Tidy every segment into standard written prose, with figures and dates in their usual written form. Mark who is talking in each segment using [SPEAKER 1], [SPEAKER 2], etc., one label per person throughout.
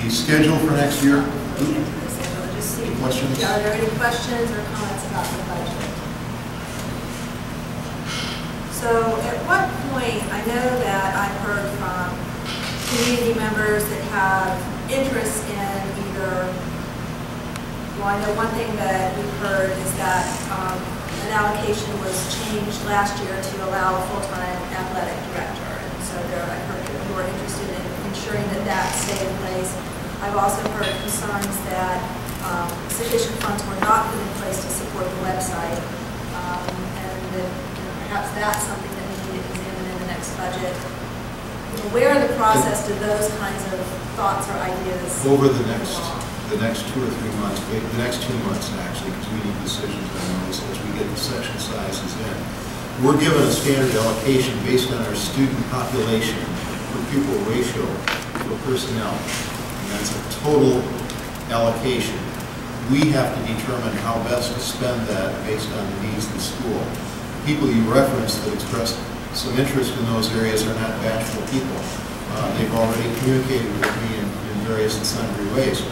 [SPEAKER 1] The schedule for next year?
[SPEAKER 2] Just see.
[SPEAKER 1] Questions?
[SPEAKER 2] Are there any questions or comments about the budget? So at what point, I know that I've heard from community members that have interest in either, well, I know one thing that we've heard is that an allocation was changed last year to allow a full-time athletic director. And so I've heard people who are interested in ensuring that that stay in place. I've also heard concerns that sufficient funds were not put in place to support the website, and that perhaps that's something that we need to examine in the next budget. Where in the process do those kinds of thoughts or ideas
[SPEAKER 1] over the next 2 or 3 months, the next 2 months actually, because we need decisions on those as we get the section sizes in. We're given a standard allocation based on our student population per pupil ratio for personnel. And that's a total allocation. We have to determine how best to spend that based on the needs of the school. People you referenced that expressed some interest in those areas are not bashful people. They've already communicated with me in various and sundry ways.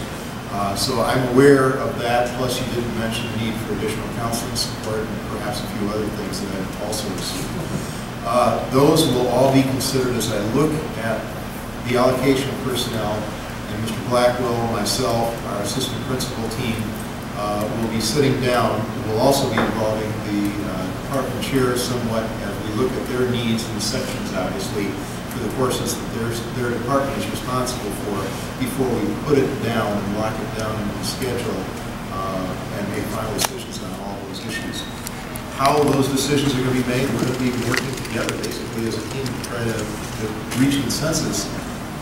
[SPEAKER 1] So I'm aware of that, plus you didn't mention the need for additional counseling support and perhaps a few other things that I've also received. Those will all be considered as I look at the allocation of personnel, and Mr. Blackwell, myself, our assistant principal team will be sitting down. We'll also be involving the department chairs somewhat as we look at their needs and sections, obviously, for the courses that their department is responsible for before we put it down and lock it down into the schedule and make final decisions on all those issues. How those decisions are going to be made, we're going to be working together basically as a team to try to reach consensus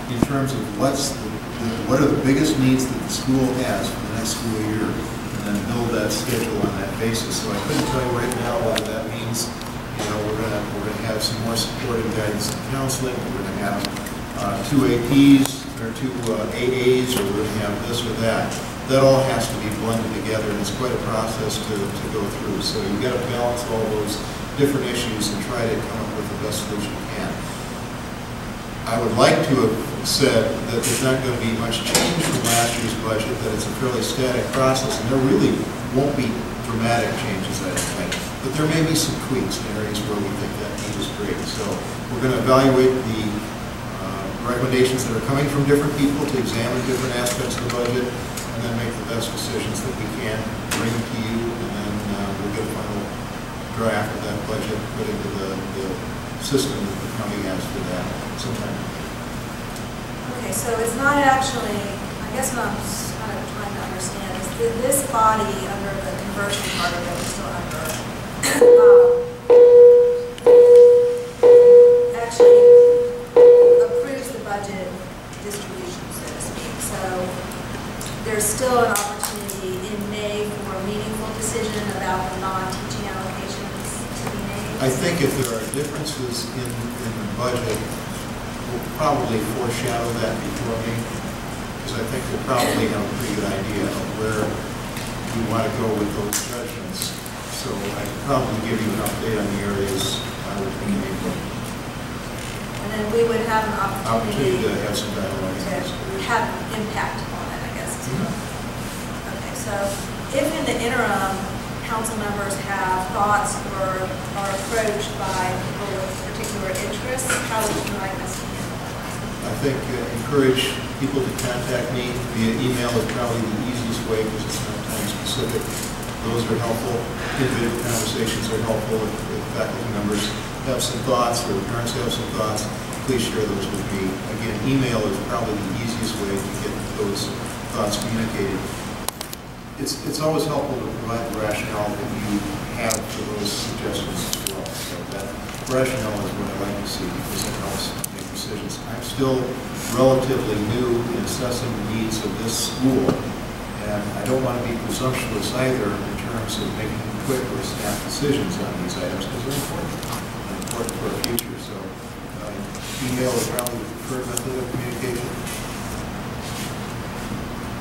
[SPEAKER 1] in terms of what are the biggest needs that the school has for the next school year, and then build that schedule on that basis. So I couldn't tell you right now whether that means we're going to have some more support and guidance and counseling. We're going to have 2 APs or 2 AAs, or we're going to have this or that. That all has to be blended together, and it's quite a process to go through. So you've got to balance all those different issues and try to come up with the best solution you can. I would like to have said that there's not going to be much change from last year's budget, that it's a fairly static process, and there really won't be dramatic changes, I don't think. But there may be some tweaks in areas where we think that need is great. So we're going to evaluate the recommendations that are coming from different people to examine different aspects of the budget, and then make the best decisions that we can, bring them to you, and then we'll get a final draft of that budget put into the system that the county has for that sometime.
[SPEAKER 2] Okay, so it's not actually, I guess what I'm kind of trying to understand is that this body under the conversion part of it is still under, actually approves the budget distribution, so to speak. So there's still an opportunity in May for a meaningful decision about the non-teaching allocations to be made.
[SPEAKER 1] I think if there are differences in the budget, we'll probably foreshadow that before me, because I think we'll probably have a pretty good idea of where we want to go with those judgments. So I could probably give you an update on the areas I would think in April.
[SPEAKER 2] And then we would have an opportunity
[SPEAKER 1] to have some dialogue.
[SPEAKER 2] To have impact on it, I guess. Okay, so if in the interim council members have thoughts or are approached by people with particular interests, how would you like us to handle that?
[SPEAKER 1] I think encourage people to contact me via email is probably the easiest way because it's not time specific. Those are helpful. Individual conversations are helpful. If faculty members have some thoughts or parents have some thoughts, please share those with me. Again, email is probably the easiest way to get those thoughts communicated. It's always helpful to provide the rationale that you have for those suggestions as well. So that rationale is what I like to see because it helps make decisions. I'm still relatively new in assessing the needs of this school, and I don't want to be presumptuous either in terms of making quick or snap decisions on these items because they're important. They're important for our future. So email is probably the preferred method of communication.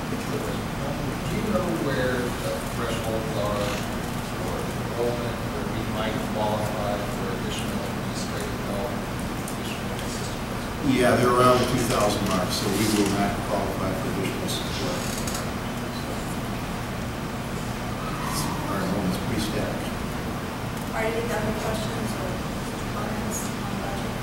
[SPEAKER 3] Do you know where the thresholds are for enrollment where we might qualify for additional administrative help, additional assistance?
[SPEAKER 1] Yeah, they're around the 2,000 mark, so we will not qualify for additional support. Our enrollment's pretty static.
[SPEAKER 2] Are any other questions or comments on the budget?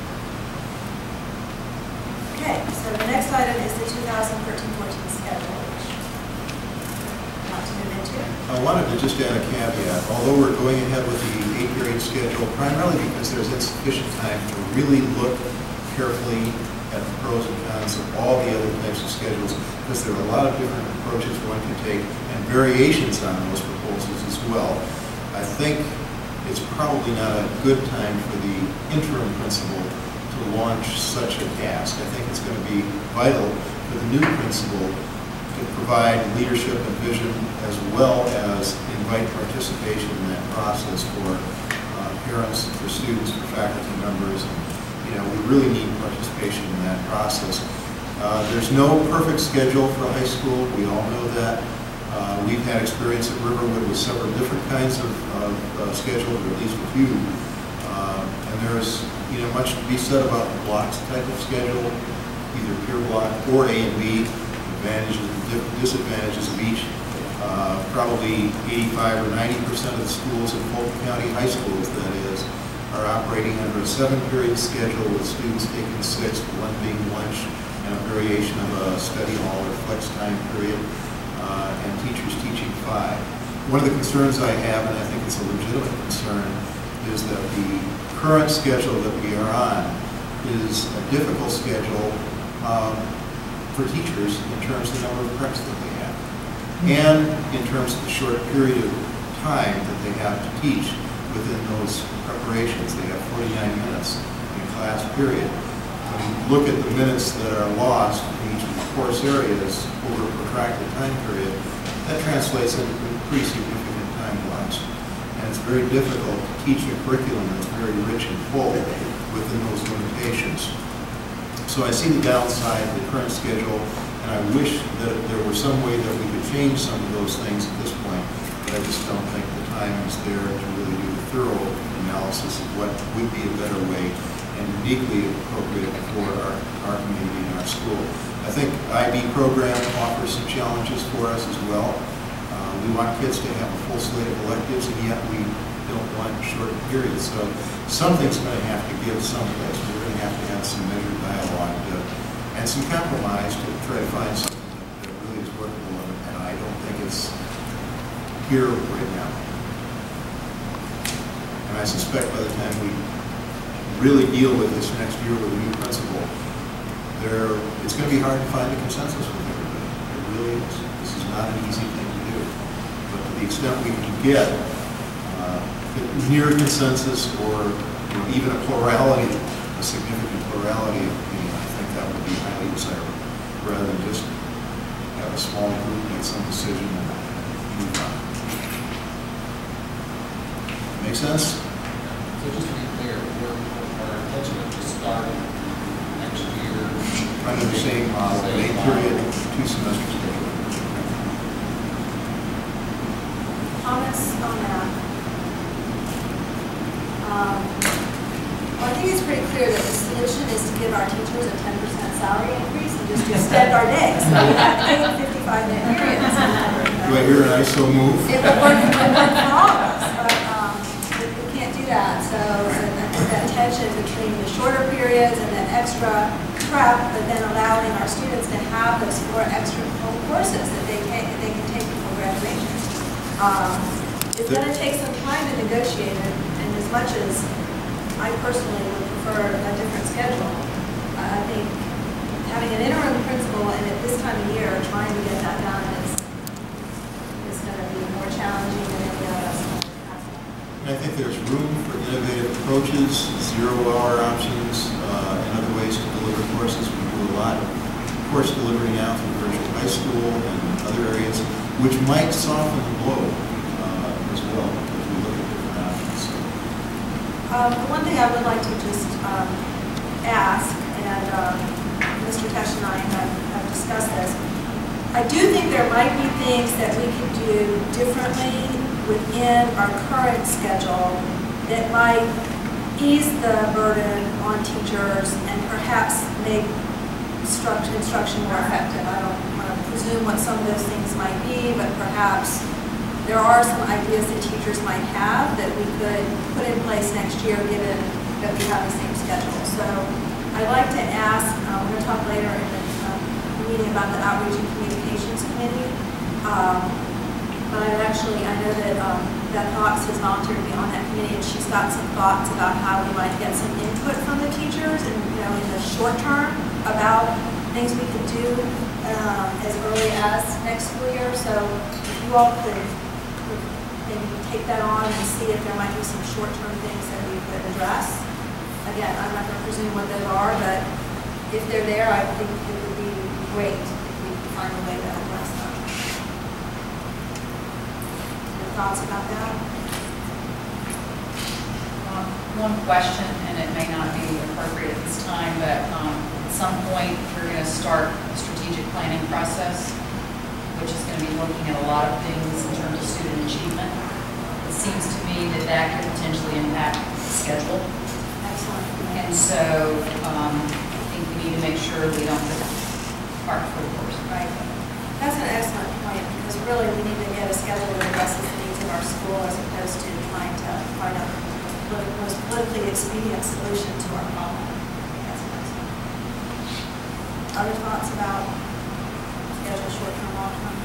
[SPEAKER 2] Okay, so the next item is the 2013-14 schedule, which I want to move into.
[SPEAKER 1] I wanted to just add a caveat. Although we're going ahead with the 8-period schedule, primarily because there's insufficient time to really look carefully at the pros and cons of all the other types of schedules, because there are a lot of different approaches one can take and variations on those proposals as well. I think it's probably not a good time for the interim principal to launch such a task. I think it's going to be vital for the new principal to provide leadership and vision, as well as invite participation in that process for parents, for students, for faculty members. And, we really need participation in that process. There's no perfect schedule for high school. We all know that. We've had experience at Riverwood with several different kinds of schedules, or at least a few. And there's much to be said about the blocks type of schedule, either pure block or A and B, advantages and disadvantages of each. Probably 85 or 90% of the schools in Fulton County high schools, that is, are operating under a 7-period schedule with students taking 6, one being lunch, and a variation of a study hall or flex time period, and teachers teaching 5. One of the concerns I have, and I think it's a legitimate concern, is that the current schedule that we are on is a difficult schedule for teachers in terms of the number of preps that they have, and in terms of the short period of time that they have to teach within those preparations. They have 49 minutes in a class period. When you look at the minutes that are lost in each of the course areas over a protracted time period, that translates into pretty significant time blocks. And it's very difficult to teach a curriculum that's very rich and full within those limitations. So I see the downside of the current schedule, and I wish that there were some way that we could change some of those things at this point, but I just don't think the time is there to really do a thorough analysis of what would be a better way and uniquely appropriate for our community and our school. I think IB program offers some challenges for us as well. We want kids to have a full slate of electives, and yet we don't want short periods. So something's going to have to give someplace. We're going to have some measured dialogue and some compromise to try to find something that really is workable, and I don't think it's here right now. And I suspect by the time we really deal with this next year with a new principal, it's going to be hard to find a consensus with everybody. It really is. This is not an easy thing to do. But to the extent we can get near consensus, or even a plurality, a significant plurality of opinion, I think that would be highly desirable, rather than just have a small group make some decision and move on. Make sense?
[SPEAKER 3] So just to be clear, our intention is to start next year
[SPEAKER 1] Under the same model, an 8-period, 2-semester schedule.
[SPEAKER 2] Comments on that? Well, I think it's pretty clear that the solution is to give our teachers a 10% salary increase and just extend our days. So we have 55-day periods.
[SPEAKER 1] Do I hear an ISO move?
[SPEAKER 2] It would work for all of us, but we can't do that. So I think that tension between the shorter periods and the extra prep, but then allowing our students to have those 4 extra courses that they can take before graduation. It's going to take some time to negotiate, and as much as I personally would prefer a different schedule, I think having an interim principal and at this time of year trying to get that done is going to be more challenging than any of us.
[SPEAKER 1] And I think there's room for innovative approaches, 0-hour options, and other ways to deliver courses. We do a lot of course delivery now through virtual high school and other areas, which might soften the blow as well as we look at different options. So.
[SPEAKER 2] The one thing I would like to just ask, and Mr. Tesh and I have discussed this, I do think there might be things that we could do differently within our current schedule that might ease the burden on teachers and perhaps make instruction more effective. I don't want to presume what some of those things might be, but perhaps there are some ideas that teachers might have that we could put in place next year, given that we have the same schedule. So I'd like to ask, we're going to talk later in the meeting about the Outreach and Communications Committee. But I know that Beth Hawks has volunteered to be on that committee, and she's got some thoughts about how we might get some input from the teachers, and in the short term about things we could do as early as next school year. So if you all could maybe take that on and see if there might be some short-term things that we could address. Again, I'm not going to presume what those are, but if they're there, I think it would be great if we could find a way to address them. Any thoughts about that?
[SPEAKER 4] One question, and it may not be appropriate at this time, but at some point we're going to start a strategic planning process, which is going to be looking at a lot of things in terms of student achievement. It seems to me that that could potentially impact the schedule.
[SPEAKER 2] Excellent.
[SPEAKER 4] And so I think we need to make sure we don't put the cart before the horse.
[SPEAKER 2] Right. That's an excellent point, because really we need to get a schedule that addresses the needs of our school as opposed to trying to find a most politically expedient solution to our problem. That's excellent. Other thoughts about schedule, short-term, long-term?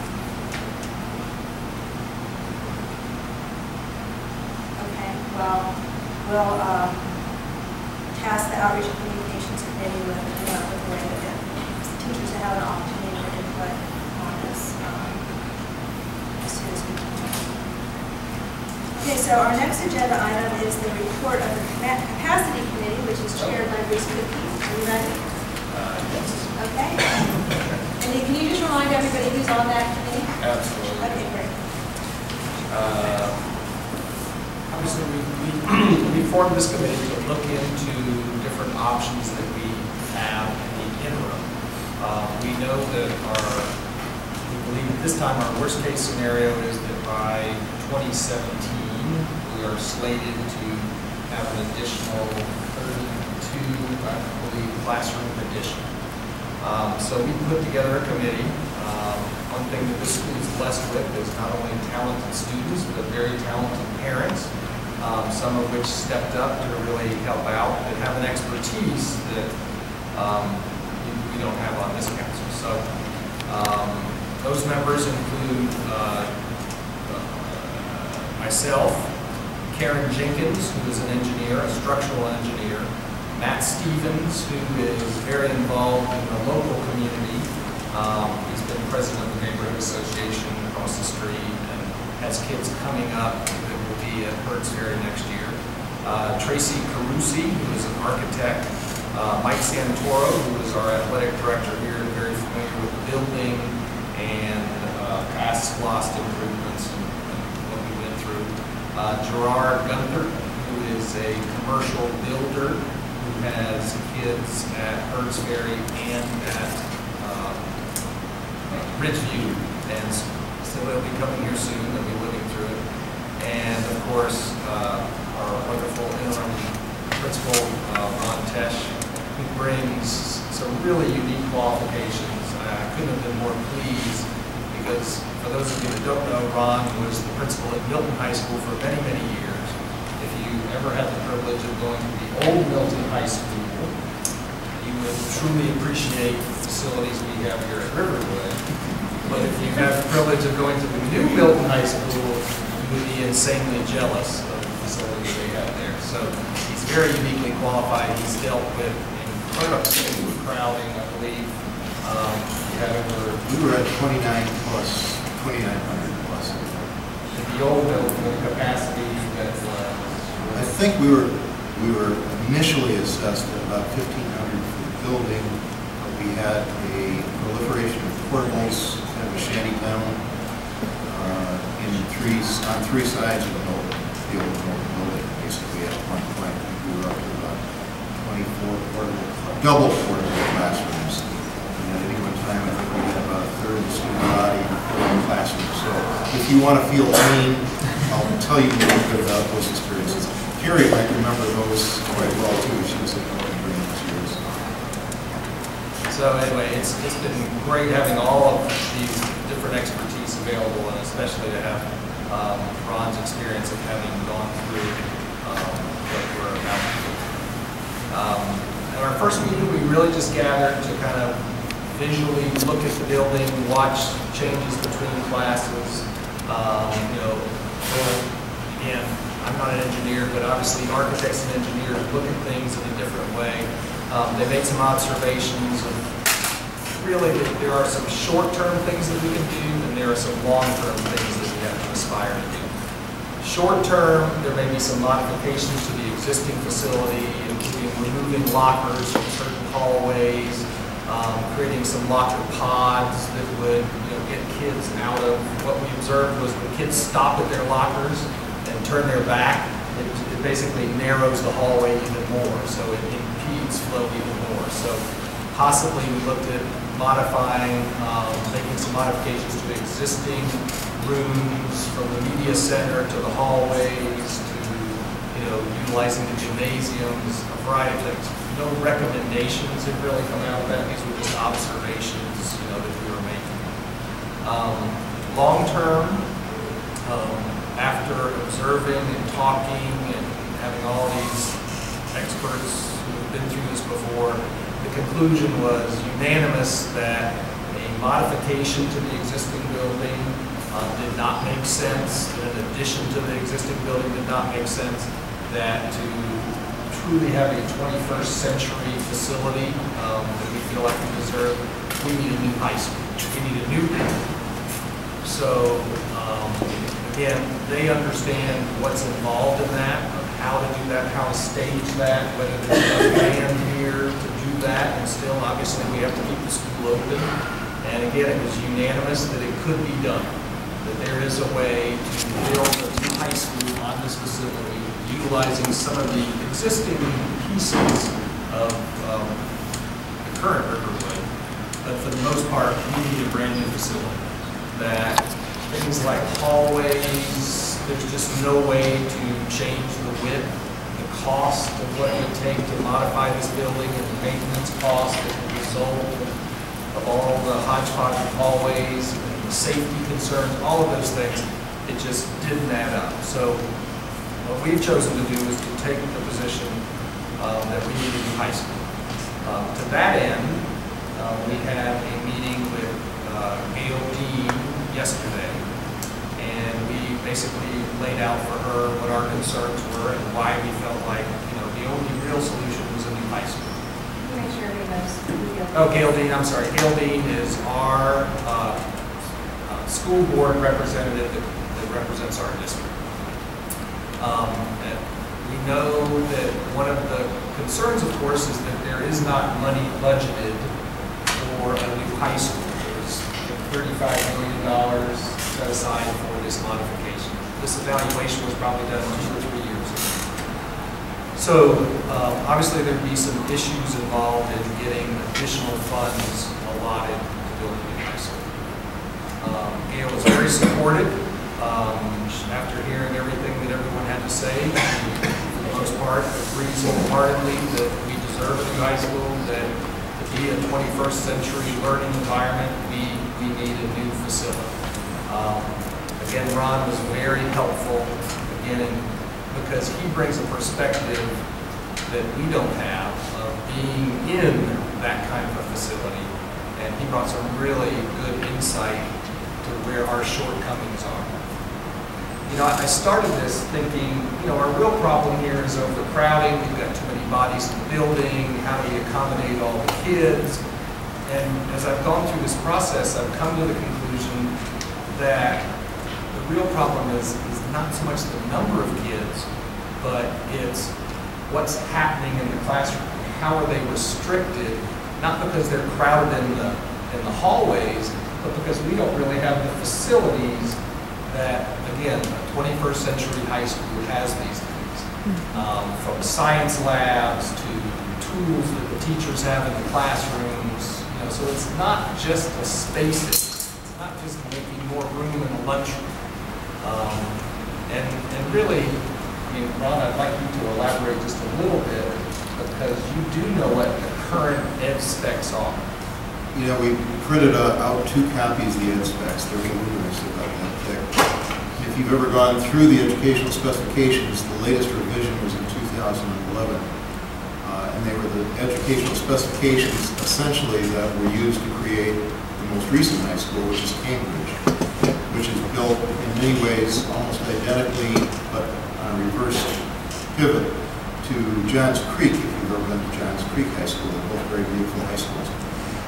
[SPEAKER 2] Okay, well, we'll task the Outreach and Communications Committee with the way to get teachers to have an opportunity to input on this as soon as we can. Okay, so our next agenda item is the report of the Capacity Committee, which is chaired by Bruce Cookie. Are you ready?
[SPEAKER 3] Yes.
[SPEAKER 2] Okay. And can you just remind everybody who's on that committee?
[SPEAKER 3] Absolutely.
[SPEAKER 2] Okay, great.
[SPEAKER 5] Obviously, we formed this committee to look into different options that we have in the interim. We know that we believe at this time our worst case scenario is that by 2017 we are slated to have an additional 32, I believe, classroom addition. So we put together a committee. One thing that this school is blessed with is not only talented students, but very talented parents, some of which stepped up to really help out and have an expertise that we don't have on this council. So those members include myself, Karen Jenkins, who is an engineer, a structural engineer, Matt Stevens, who is very involved in the local community. He's been president of the neighborhood association across the street and has kids coming up that will be at Hertz Ferry next year. Tracy Carusi, who is an architect. Mike Santoro, who is our athletic director here, very familiar with the building and past lost improvements and what we went through. Gerard Gunther, who is a commercial builder who has kids at Hertz Ferry and at Ridgeview, and so they'll be coming here soon. They'll be living through it. And of course, our wonderful interim principal, Ron Tesh, who brings some really unique qualifications. I couldn't have been more pleased because, for those of you that don't know, Ron was the principal at Milton High School for many, many years. If you ever had the privilege of going to the old Milton High School, you would truly appreciate the facilities we have here at Riverwood. But if you have the privilege of going to the new Milton High School, you would be insanely jealous of the facilities they have there. So he's very uniquely qualified. He's dealt with incredible crowding, I believe.
[SPEAKER 1] We were at 29 plus, 2,900 plus.
[SPEAKER 5] At the old building, the capacity that
[SPEAKER 1] I think we were initially assessed at about 1,500 for the building. We had a proliferation of portables, kind of a shanty town, on three sides of the old building. Basically, at one point, we were up to about 24 double portable classrooms. And at any one time, I think we had about a third of the student body in the classroom. So if you want to feel mean, I'll tell you a little bit about those experiences. Carrie might remember those quite well too. She was in the during those years.
[SPEAKER 5] So anyway, it's been great having all of these different expertise available, and especially to have Ron's experience of having gone through what we're about to do. At our first meeting, we really just gathered to kind of visually look at the building, watch changes between classes. Again, I'm not an engineer, but obviously architects and engineers look at things in a different way. They made some observations of really that there are some short-term things that we can do, and there are some long-term things that we have to aspire to do. Short-term, there may be some modifications to the existing facility, including removing lockers from certain hallways, creating some locker pods that would get kids out of. What we observed was when kids stop at their lockers and turn their back, it basically narrows the hallway even more, so it impedes flow even more. So possibly we looked at modifying, making some modifications to existing rooms from the media center to the hallways to utilizing the gymnasiums, a variety of things. No recommendations have really come out of that. These were just observations that we were making. Long term, after observing and talking and having all these experts who have been through this before, the conclusion was unanimous that a modification to the existing building did not make sense, that an addition to the existing building did not make sense, that to truly have a 21st century facility that we feel like we deserve, we need a new high school. We need a new building. So again, they understand what's involved in that, how to do that, how to stage that, whether there's enough land here to do that, and still obviously we have to keep the school open. And again, it was unanimous that it could be done, that there is a way to build a new high school on this facility, utilizing some of the existing pieces of the current Riverwood, but for the most part, we need a brand new facility. That things like hallways, there's just no way to change the width, the cost of what it would take to modify this building, and the maintenance cost that would result of all the hodgepodge of hallways, and the safety concerns, all of those things, it just didn't add up. So what we've chosen to do is to take the position that we need a new high school. To that end, we had a meeting with Gail Dean yesterday, and we basically laid out for her what our concerns were and why we felt like the only real solution was a new high school.
[SPEAKER 2] Make sure everybody knows.
[SPEAKER 5] Oh, Gail Dean, I'm sorry. Gail Dean is our school board representative that represents our district. And we know that one of the concerns, of course, is that there is not money budgeted for a new high school. There's $35 million set aside for this modification. This evaluation was probably done 2 or 3 years ago. So obviously there'd be some issues involved in getting additional funds allotted to build a new high school. Gail was very supportive. After hearing everything that everyone had to say, she, for the most part, agrees wholeheartedly that we deserve a new high school, that to be a 21st century learning environment, we need a new facility. Again, Ron was very helpful, again, because he brings a perspective that we don't have of being in that kind of a facility, and he brought some really good insight to where our shortcomings are. I started this thinking, our real problem here is overcrowding. We've got too many bodies in the building. How do we accommodate all the kids? And as I've gone through this process, I've come to the conclusion that the real problem is not so much the number of kids, but it's what's happening in the classroom. How are they restricted? Not because they're crowded in the hallways, but because we don't really have the facilities that, again, a 21st century high school has these things. From science labs to tools that the teachers have in the classrooms. So it's not just a space issue. It's not just making more room in the lunchroom. And really,
[SPEAKER 3] mean, Ron, I'd like you to elaborate just a little bit, because you do know what the current ed specs are.
[SPEAKER 1] You know, we printed out 2 copies of the ed specs. They're numerous, about that thick. If you've ever gone through the educational specifications, the latest revision was in 2011. And they were the educational specifications, essentially, that were used to create the most recent high school, which is Cambridge, which is built in many ways almost identically, but on a reverse pivot to Johns Creek, if you've ever been to Johns Creek High School. They're both very beautiful high schools.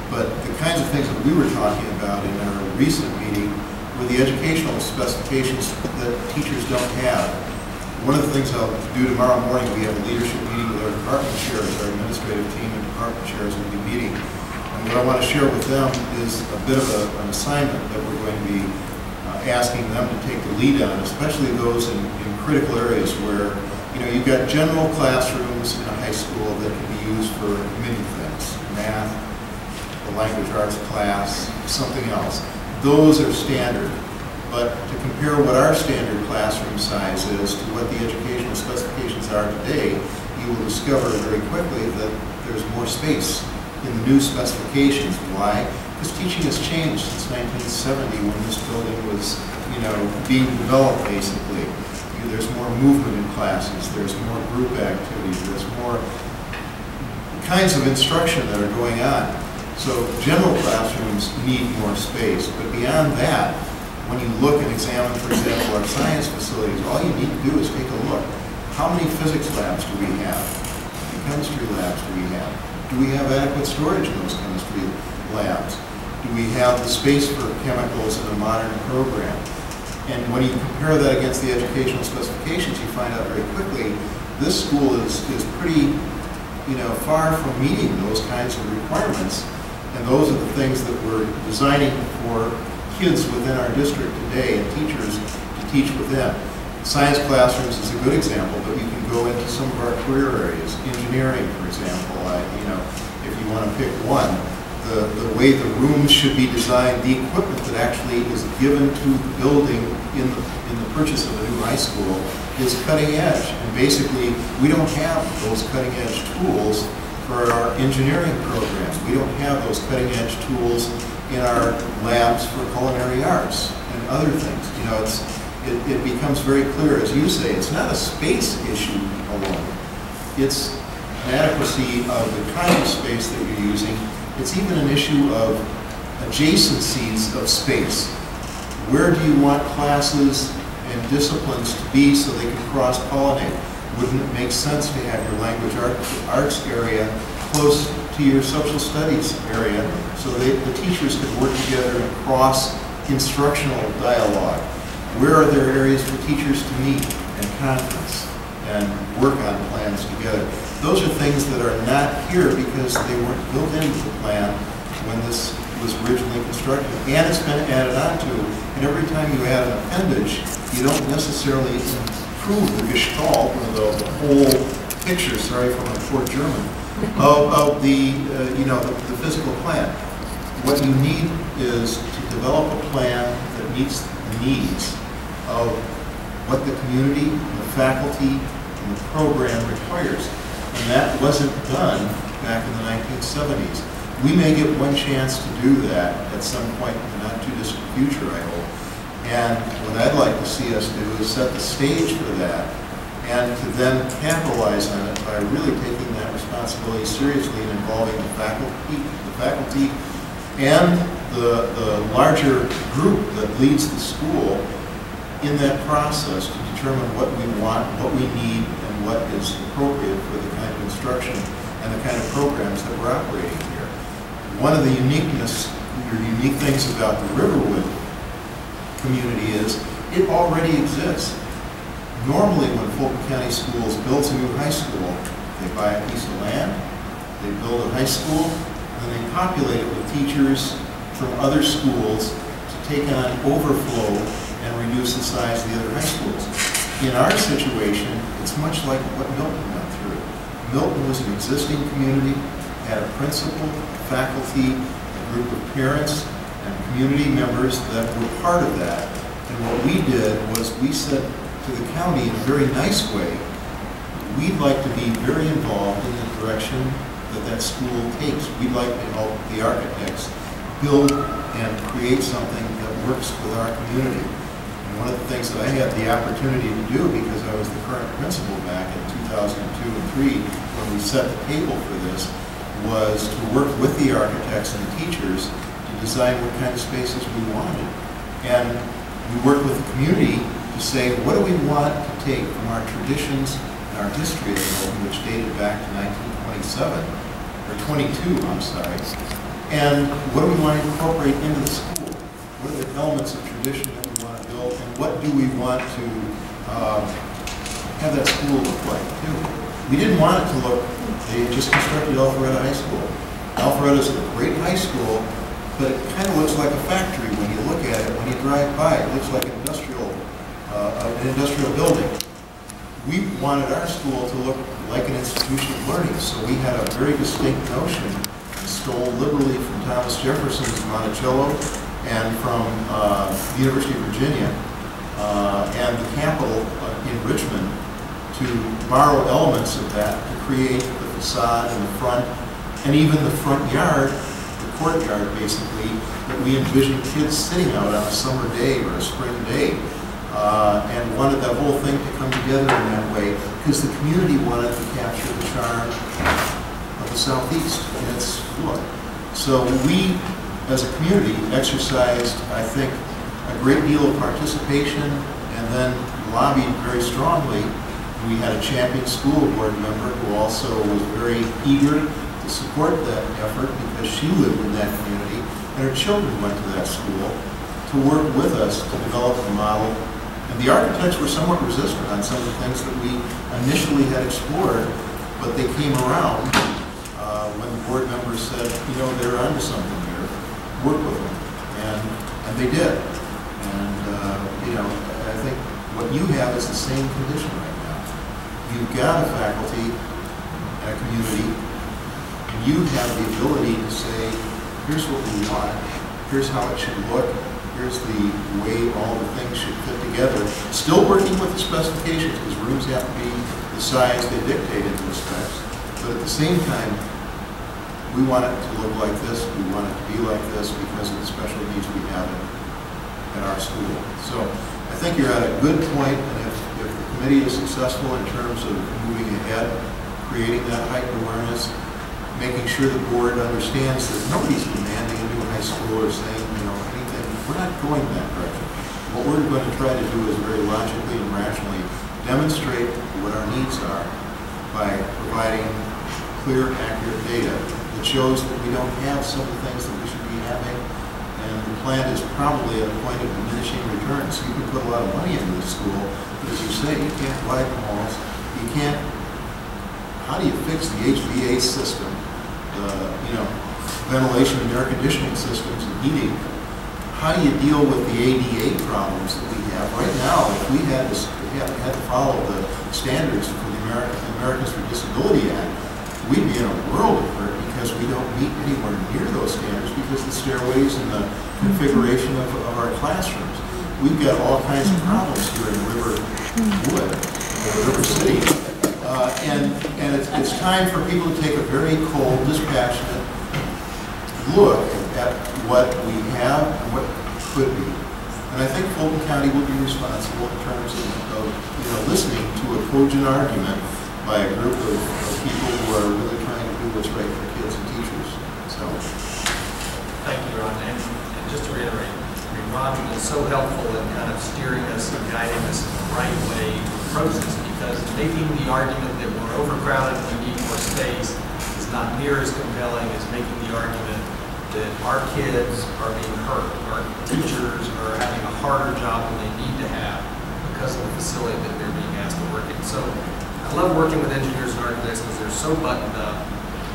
[SPEAKER 1] But the kinds of things that we were talking about in our recent meeting were the educational specifications that teachers don't have. One of the things I'll do tomorrow morning, we have a leadership meeting with our department chairs, our administrative team and department chairs will be meeting. And what I want to share with them is a bit of an assignment that we're going to be asking them to take the lead on, especially those in critical areas where, you know, you've got general classrooms in a high school that can be used for many things, math, a language arts class, something else. Those are standard. But to compare what our standard classroom size is to what the educational specifications are today, you will discover very quickly that there's more space in the new specifications. Why? Because teaching has changed since 1970 when this building was, you know, being developed basically. There's more movement in classes, there's more group activities, there's more kinds of instruction that are going on. So general classrooms need more space, but beyond that, when you look and examine, for example, our science facilities, all you need to do is take a look. How many physics labs do we have? How many chemistry labs do we have? Do we have adequate storage in those chemistry labs? Do we have the space for chemicals in a modern program? And when you compare that against the educational specifications, you find out very quickly this school is pretty, you know, far from meeting those kinds of requirements. And those are the things that we're designing for kids within our district today and teachers to teach within. Science classrooms is a good example, but you can go into some of our career areas. Engineering, for example, you know, if you want to pick one, the way the rooms should be designed, the equipment that actually is given to the building in the purchase of a new high school is cutting edge. And basically, we don't have those cutting edge tools for our engineering programs. We don't have those cutting edge tools in our labs for culinary arts and other things. You know, it becomes very clear, as you say, it's not a space issue alone. It's an adequacy of the kind of space that you're using. It's even an issue of adjacencies of space. Where do you want classes and disciplines to be so they can cross-pollinate? Wouldn't it make sense to have your language arts area close to your social studies area so the teachers could work together in cross-instructional dialogue? Where are there areas for teachers to meet and conference and work on plans together? Those are things that are not here because they weren't built into the plan when this was originally constructed. And it's been added on to. And every time you add an appendage, you don't necessarily improve the gestalt, or the whole picture, sorry for my poor German, of the, you know, the physical plan. What you need is to develop a plan that meets the needs of what the community, the faculty, and the program requires. And that wasn't done back in the 1970s. We may get one chance to do that at some point in the not too distant future, I hope. And what I'd like to see us do is set the stage for that and to then capitalize on it by really taking that responsibility seriously and involving the faculty and the larger group that leads the school in that process to determine what we want, what we need, and what is appropriate for the kind of instruction and the kind of programs that we're operating here. One of the unique things about the Riverwood community is it already exists. Normally when Fulton County Schools builds a new high school, they buy a piece of land, they build a high school, and they populate it with teachers from other schools to take on overflow and reduce the size of the other high schools. In our situation, it's much like what Milton went through. Milton was an existing community, had a principal, faculty, a group of parents, and community members that were part of that. And what we did was we said, to the county in a very nice way, we'd like to be very involved in the direction that that school takes. We'd like to help the architects build and create something that works with our community. And one of the things that I had the opportunity to do, because I was the current principal back in 2002 and 3, when we set the table for this, was to work with the architects and the teachers to design what kind of spaces we wanted. And we worked with the community to say, what do we want to take from our traditions and our history of Milton, which dated back to 1927, or 22, I'm sorry, and what do we want to incorporate into the school? What are the elements of tradition that we want to build, and what do we want to have that school look like, too? We didn't want it to look, they just constructed Alpharetta High School. Alpharetta is a great high school, but it kind of looks like a factory when you look at it, when you drive by. It looks like an industrial building. We wanted our school to look like an institution of learning, so we had a very distinct notion, and stole liberally from Thomas Jefferson's Monticello and from the University of Virginia and the Capitol in Richmond, to borrow elements of that to create the facade and the front, and even the front yard, the courtyard basically, that we envisioned kids sitting out on a summer day or a spring day, and wanted that whole thing to come together in that way, because the community wanted to capture the charm of the Southeast in its look. So we, as a community, exercised, I think, a great deal of participation, and then lobbied very strongly. We had a champion school board member who also was very eager to support that effort because she lived in that community and her children went to that school, to work with us to develop a model. And the architects were somewhat resistant on some of the things that we initially had explored, but they came around when the board members said, you know, they're onto something here, work with them. And they did. And, you know, I think what you have is the same condition right now. You've got a faculty and a community, and you have the ability to say, here's what we want, here's how it should look, here's the way all the things should fit together. Still working with the specifications, because rooms have to be the size they dictate in the specs, but at the same time, we want it to look like this, we want it to be like this because of the special needs we have at our school. So I think you're at a good point, and if the committee is successful in terms of moving ahead, creating that heightened awareness, making sure the board understands that nobody's demanding a new high school or saying, you know, anything. We're not going that direction. What we're going to try to do is very logically and rationally demonstrate what our needs are by providing clear, accurate data that shows that we don't have some of the things that we should be having. And the plan is probably at a point of diminishing returns. You can put a lot of money into the school, but as you say, you can't widen walls. You can't. How do you fix the HVAC system, you know, ventilation and air conditioning systems and heating? How do you deal with the ADA problems that we have right now? If we had to follow the standards for the Americans with Disability Act, we'd be in a world of hurt because we don't meet anywhere near those standards because of the stairways and the configuration of our classrooms. We've got all kinds of problems here in Riverwood, River City. And it's time for people to take a very cold, dispassionate look at what we have and what could be. And I think Fulton County will be responsible in terms of you know, listening to a cogent argument by a group of people who are really trying to do what's right for kids and teachers. So,
[SPEAKER 5] thank you, Ron. And just to reiterate, I mean, Ron is so helpful in kind of steering us and guiding us in the right way to approach this, because making the argument that we're overcrowded and we need more space is not near as compelling as making the argument that our kids are being hurt, our teachers are having a harder job than they need to have because of the facility that they're being asked to work in. So I love working with engineers and architects because they're so buttoned up.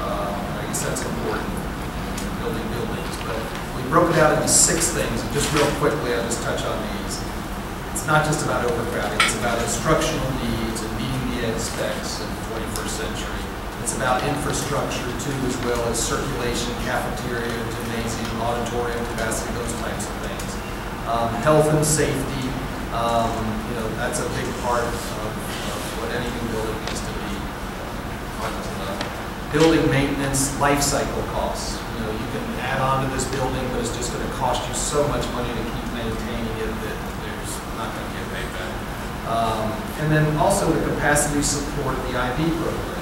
[SPEAKER 5] I guess that's important in building buildings. But we broke it out into 6 things, and just real quickly, I'll just touch on these. It's not just about overcrowding, it's about instructional needs and meeting the ed specs in the 21st century. It's about infrastructure too, as well as circulation, cafeteria, gymnasium, auditorium capacity, those types of things. Health and safety, You know, that's a big part of what any new building needs to be. Building maintenance, life cycle costs. You know, you can add on to this building, but it's just going to cost you so much money to keep maintaining it that there's not going to get paid back. And then also the capacity to support the IB program.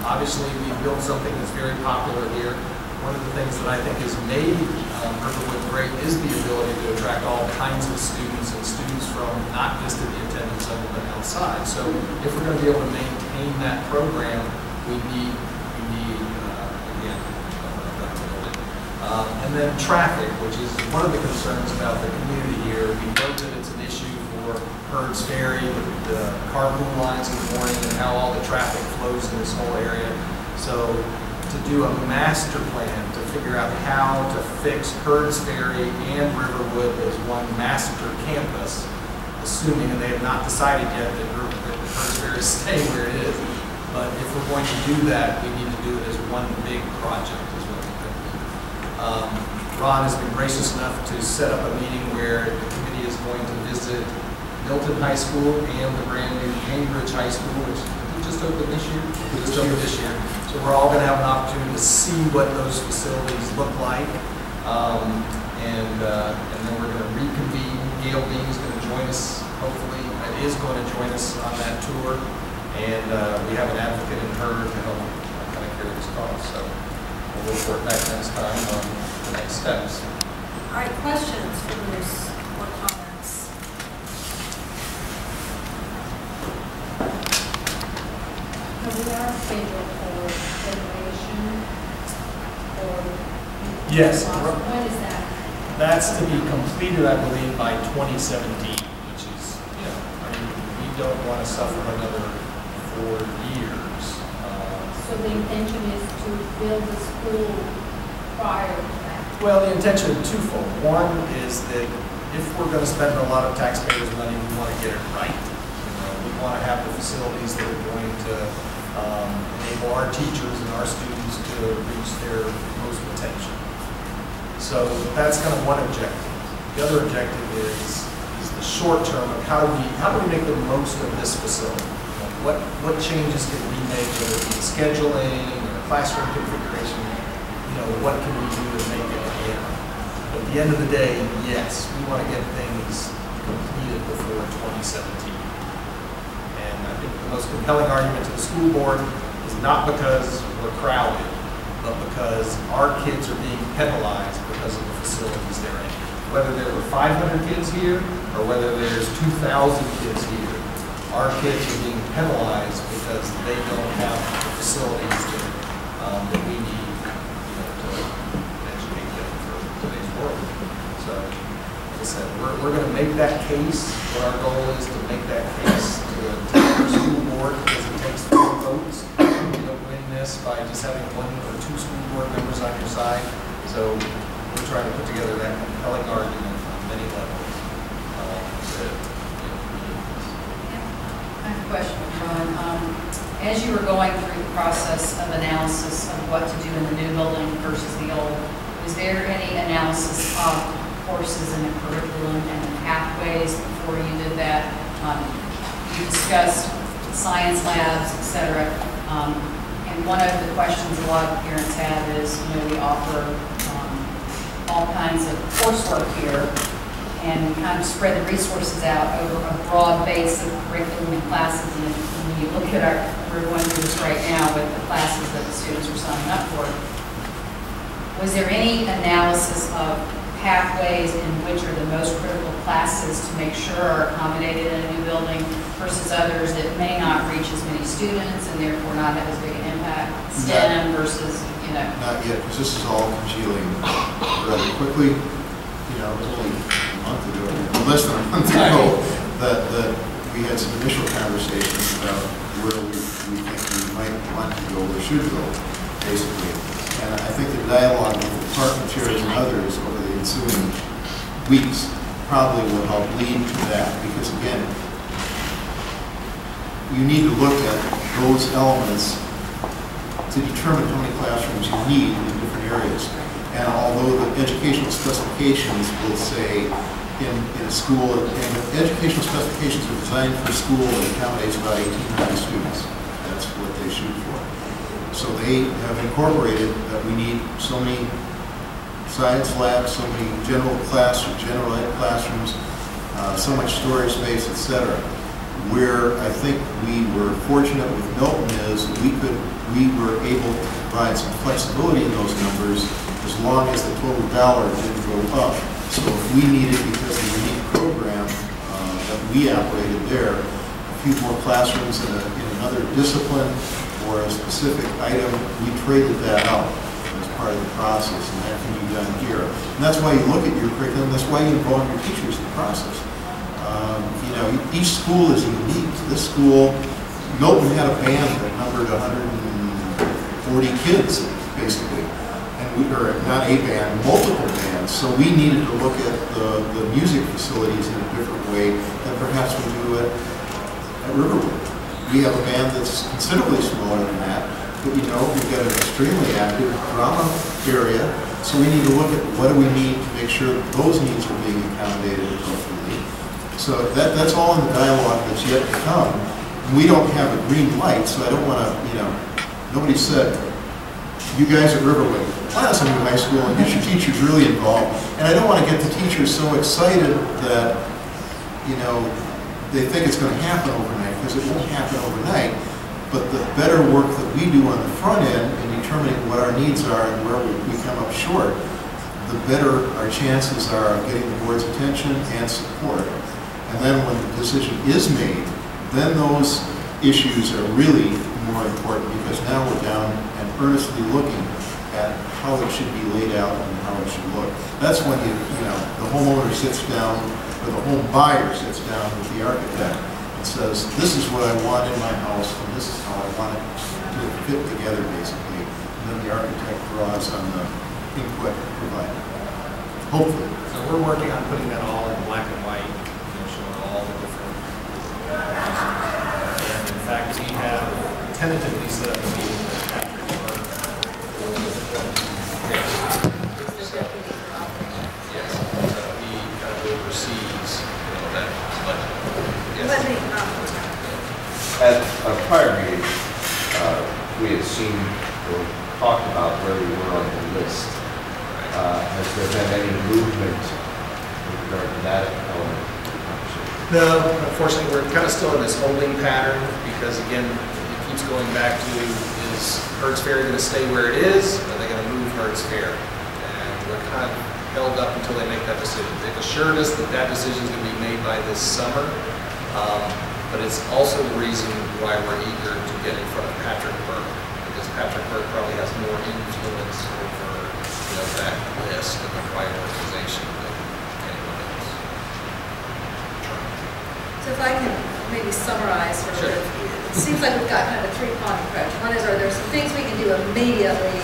[SPEAKER 5] Obviously, we built something that's very popular here. One of the things that I think has made Riverwood great is the ability to attract all kinds of students and students from not just at the attendance level but outside. So if we're going to be able to maintain that program, we need again, and then traffic, which is one of the concerns about the community here. We know that it's an issue for Heard's Ferry, the carpool lines in the morning, and how all the traffic flows in this whole area. So to do a master plan to figure out how to fix Heard's Ferry and Riverwood as one master campus, assuming, and they have not decided yet that Heard's Ferry is staying where it is. But if we're going to do that, we need to do it as one big project, is what we think. Ron has been gracious enough to set up a meeting where the committee is going to visit Milton High School and the brand new Cambridge High School, which we just opened this year. So we're all going to have an opportunity to see what those facilities look like. And then we're going to reconvene. Gail Bean is going to join us, hopefully, is going to join us on that tour. And we have an advocate in her to help kind of carry this cause. So we'll report back next time on the next steps.
[SPEAKER 2] All right, questions for Bruce or comments?
[SPEAKER 6] We are scheduled for graduation or...
[SPEAKER 3] Yes.
[SPEAKER 6] When is that?
[SPEAKER 3] That's to be completed, I believe, by 2017, which is, you know, I mean, we don't want to suffer another 4 years.
[SPEAKER 6] So the intention is to build the school prior to that?
[SPEAKER 3] Well, the intention is twofold. One is that if we're going to spend a lot of taxpayers' money, we want to get it right. You know, we want to have the facilities that are going to enable our teachers and our students to reach their most potential. So that's kind of one objective. The other objective is the short term of how do we make the most of this facility? You know, what changes can we make, whether it be scheduling or classroom configuration? You know, what can we do to make it again? But at the end of the day, yes, we want to get things completed before 2017. And I think the most compelling argument to the school board is not because we're crowded, but because our kids are being penalized because of the facilities they're in. Whether there were 500 kids here or whether there's 2,000 kids here, our kids are being penalized because they don't have the facilities that we need, you know, to educate them for today's world. So, like I said, we're going to make that case. What our goal is to make that case to the entire school board, because it takes 4 votes. You don't win this by just having 1 or 2 school board members on your side. So we're trying to put together that compelling argument on many levels.
[SPEAKER 4] I have a question, Ron. As you were going through the process of analysis of what to do in the new building versus the old, was there any analysis of courses in the curriculum and the pathways before you did that? You discussed science labs, et cetera. And one of the questions a lot of parents have is, you know, we offer all kinds of coursework here, and we kind of spread the resources out over a broad base of curriculum and classes. And when you look at we're going through this right now with the classes that the students are signing up for. Was there any analysis of pathways in which are the most critical classes to make sure are accommodated in a new building versus others that may not reach as many students and therefore not have as big an impact? STEM versus, you know.
[SPEAKER 1] Not yet, because this is all congealing rather quickly. You know, it was only a month ago, less than a month ago, that we had some initial conversations about where we think we might want to go or should go, basically. And I think the dialogue with the department chairs and others over the ensuing weeks probably will help lead to that, because again, you need to look at those elements to determine how many classrooms you need in different areas. And although the educational specifications will say in a school, and the educational specifications are designed for a school that accommodates about 1,800 students. That's what they shoot for. So they have incorporated that we need so many science labs, so many general ed classrooms, so much storage space, etc. Where I think we were fortunate with Milton is we were able to provide some flexibility in those numbers as long as the total dollar didn't go up. So if we needed, because of the unique program that we operated there, a few more classrooms in another discipline or a specific item, we traded that out as part of the process, and that can be done here. And that's why you look at your curriculum, that's why you involve your teachers in the process. You know, each school is unique. This school, Milton had a band that numbered 140 kids, basically. And we are not a band, multiple bands. So we needed to look at the music facilities in a different way than perhaps we do at Riverwood. We have a band that's considerably smaller than that, but you know, we've got an extremely active drama area. So we need to look at what do we need to make sure that those needs are being accommodated appropriately. So that's all in the dialogue that's yet to come. We don't have a green light, so I don't want to, you know, nobody said, you guys at Riverwood, let us into high school and get your teachers really involved. And I don't want to get the teachers so excited that, you know, they think it's going to happen overnight, because it won't happen overnight. But the better work that we do on the front end in determining what our needs are and where we come up short, the better our chances are of getting the board's attention and support. And then when the decision is made, then those issues are really more important, because now we're down and earnestly looking at how it should be laid out and how it should look. That's when you know, the homeowner sits down, or the home buyer sits down with the architect and says, this is what I want in my house, and this is how I want it to fit together, basically. And then the architect draws on the input provided. Hopefully.
[SPEAKER 5] So we're working on putting that all in black and white, showing all the different. And in fact, we have tentatively set up a meeting with Patrick Burke. Yes, he kind of oversees that budget.
[SPEAKER 2] Let me,
[SPEAKER 7] At a prior meeting, we had seen or talked about where we were on the list. Has there been any movement with regard to that element of the conversation?
[SPEAKER 5] No, unfortunately, we're kind of still in this holding pattern, because again, it keeps going back to, is Hertz Fair going to stay where it is, or are they going to move Hertz Fair? And we're kind of held up until they make that decision. They've assured us that that decision is going to be made by this summer, but it's also the reason why we're eager to get in front of Patrick Burke, because Patrick Burke probably has more influence over that list of the prioritization than anyone else.
[SPEAKER 2] so if I can maybe summarize sort of, it seems like we've got kind of a three-pronged approach. One is, are there some things we can do immediately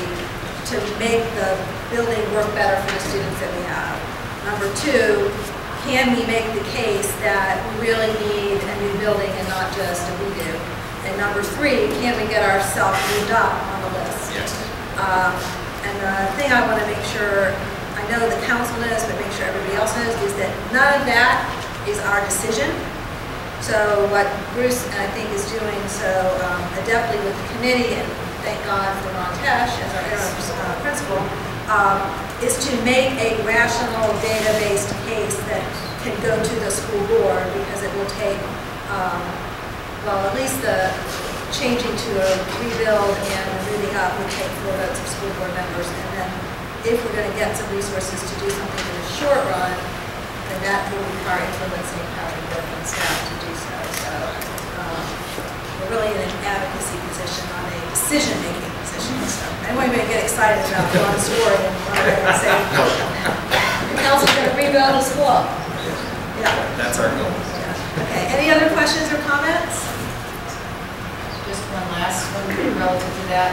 [SPEAKER 2] to make the building work better for the students that we have? Number two, can we make the case that we really need a new building and not just a redo? And number three, can we get ourselves moved up on the list?
[SPEAKER 5] Yes.
[SPEAKER 2] And the thing I want to make sure, I know the council knows, but make sure everybody else knows, is that none of that is our decision. So what Bruce, I think, is doing so adeptly with the committee, and thank God for Ron Tesh as our interim principal, is to make a rational data-based case that can go to the school board, because it will take, well, at least the changing to a rebuild and moving up would take 4 votes of school board members. And then if we're going to get some resources to do something in the short run, then that will require influencing how we work and staff to do so. So we're really in an advocacy position, not a decision-making position. So anyone may get excited about one story and want to say, the council's going to rebuild the school. Yeah.
[SPEAKER 5] That's our goal.
[SPEAKER 2] Yeah. Okay. Any other questions or comments?
[SPEAKER 4] Just one last one relative to that.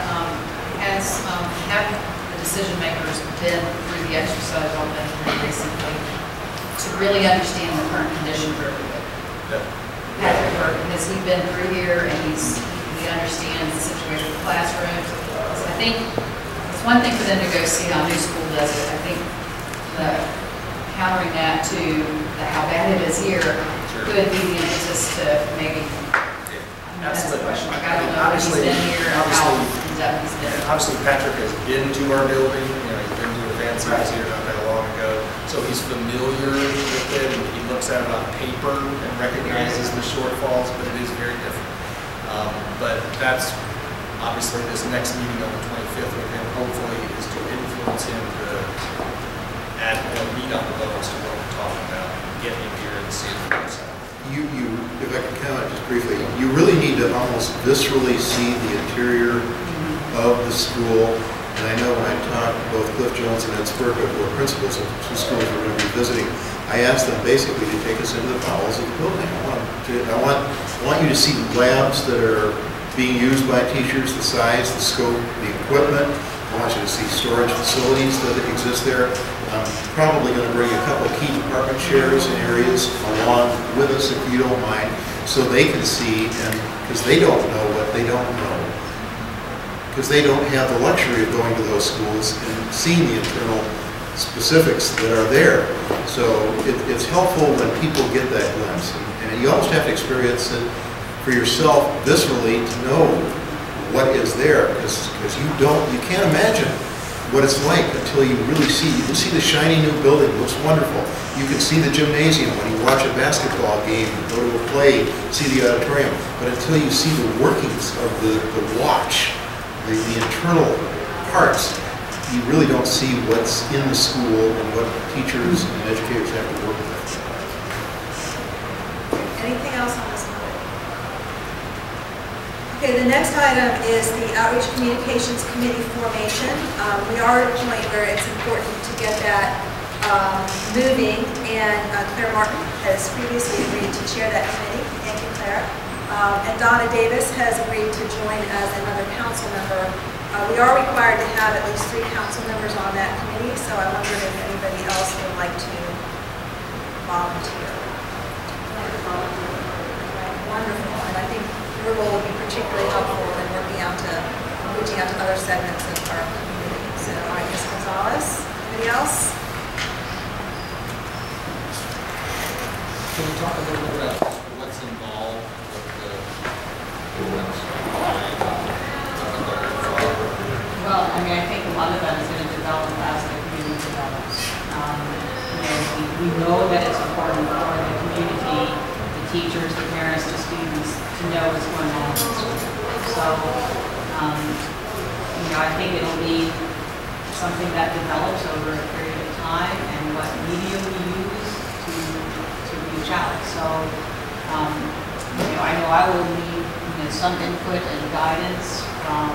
[SPEAKER 4] Have the decision makers been through the exercise on that recently to really understand the current condition of Riverwood?
[SPEAKER 5] Yep.
[SPEAKER 4] Patrick Burke, has he been through here and he understands the situation of the classrooms? So I think it's one thing for them to go see how new school does it. I think countering that to how bad it is here
[SPEAKER 5] Sure.
[SPEAKER 4] could be the impetus to maybe, that's the
[SPEAKER 5] Absolutely.
[SPEAKER 4] question.
[SPEAKER 5] I
[SPEAKER 4] I don't
[SPEAKER 5] mean,
[SPEAKER 4] know if he's
[SPEAKER 5] obviously-
[SPEAKER 4] been here, or how
[SPEAKER 5] obviously-
[SPEAKER 4] in-depth he's been.
[SPEAKER 5] Obviously, Patrick has been to our building, he's been to a fancy here not that long ago, so he's familiar with it, and he looks at it on paper and recognizes the shortfalls, but it is very different. But that's, obviously, this next meeting on the 25th with him, hopefully, is to influence him to add more meat on the bones to what we're talking about, get him here and see it for himself.
[SPEAKER 1] If I could comment just briefly, you really need to almost viscerally see the interior of the school. And I know when I talked to both Cliff Jones and Ed Spurka, who are principals of two schools we're going to be visiting, I asked them basically to take us into the bowels of the building. I want you to see labs that are being used by teachers, the size, the scope, the equipment. I want you to see storage facilities that exist there. I'm probably going to bring a couple of key department chairs in areas along with us, if you don't mind, so they can see, and because they don't know what they don't know. Because they don't have the luxury of going to those schools and seeing the internal specifics that are there. So it's helpful when people get that glimpse. And you almost have to experience it for yourself viscerally to know what is there, because you can't imagine what it's like until you really see. You can see the shiny new building, it looks wonderful. You can see the gymnasium when you watch a basketball game, go to a play, see the auditorium. But until you see the workings of the watch, the internal parts, you really don't see what's in the school and what teachers and educators have to work with.
[SPEAKER 2] Anything else on this topic? Okay, the next item is the Outreach Communications Committee formation. We are at a point where it's important to get that moving, and Claire Martin has previously agreed to chair that committee. Thank you, Claire. And Donna Davis has agreed to join as another council member. We are required to have at least 3 council members on that committee, so I wondered if anybody else would like to volunteer. Wonderful, and I think your role would be particularly helpful in reaching out to other segments of our community. So, all right, Ms. Gonzalez, anybody else?
[SPEAKER 8] Can we talk a little bit about what's involved with the
[SPEAKER 4] Well, I mean, I think a lot of that is going to develop as the community develops. We know that it's important for the community, the teachers, the parents, the students, to know what's going on in the school. So, I think it'll be something that develops over a period of time, and what media we use to reach out. So, I know I will need some input and guidance from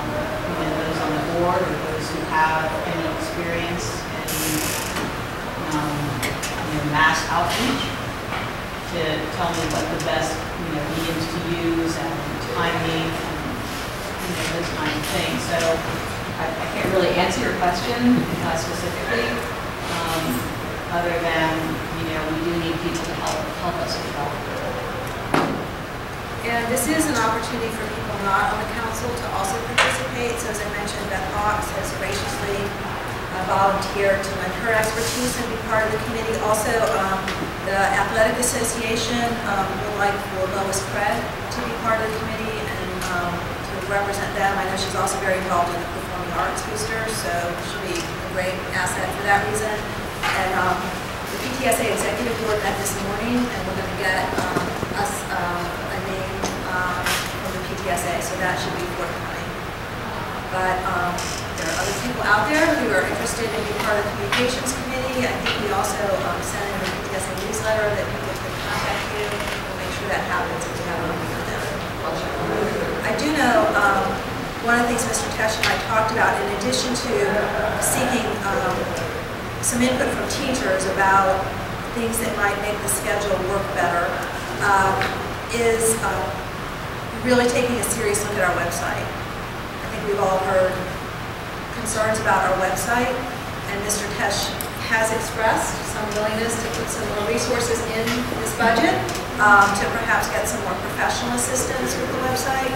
[SPEAKER 4] those on the board or those who have any experience in mass outreach to tell me what the best mediums to use and timing and those kinds of things. So I can't really answer your question specifically, other than we do need people to help us develop it.
[SPEAKER 2] And this is an opportunity for people not on the council to also participate. So as I mentioned, Beth Hawks has graciously volunteered to lend her expertise and be part of the committee. Also, the Athletic Association will Lois Craig to be part of the committee and to represent them. I know she's also very involved in the Performing Arts Booster, so she'll be a great asset for that reason. And the PTSA Executive Board met this morning, and we're going to get us a name from the PTSA, so that should be forthcoming. But there are other people out there who are interested in being part of the Communications Committee. I think we also send in the PTSA newsletter that people can contact you. We'll make sure that happens if we have a meeting on that. I do know one of the things Mr. Tesh and I talked about, in addition to seeking some input from teachers about things that might make the schedule work better, is really taking a serious look at our website. I think we've all heard concerns about our website, and Mr. Tesh has expressed some willingness to put some more resources in this budget to perhaps get some more professional assistance with the website.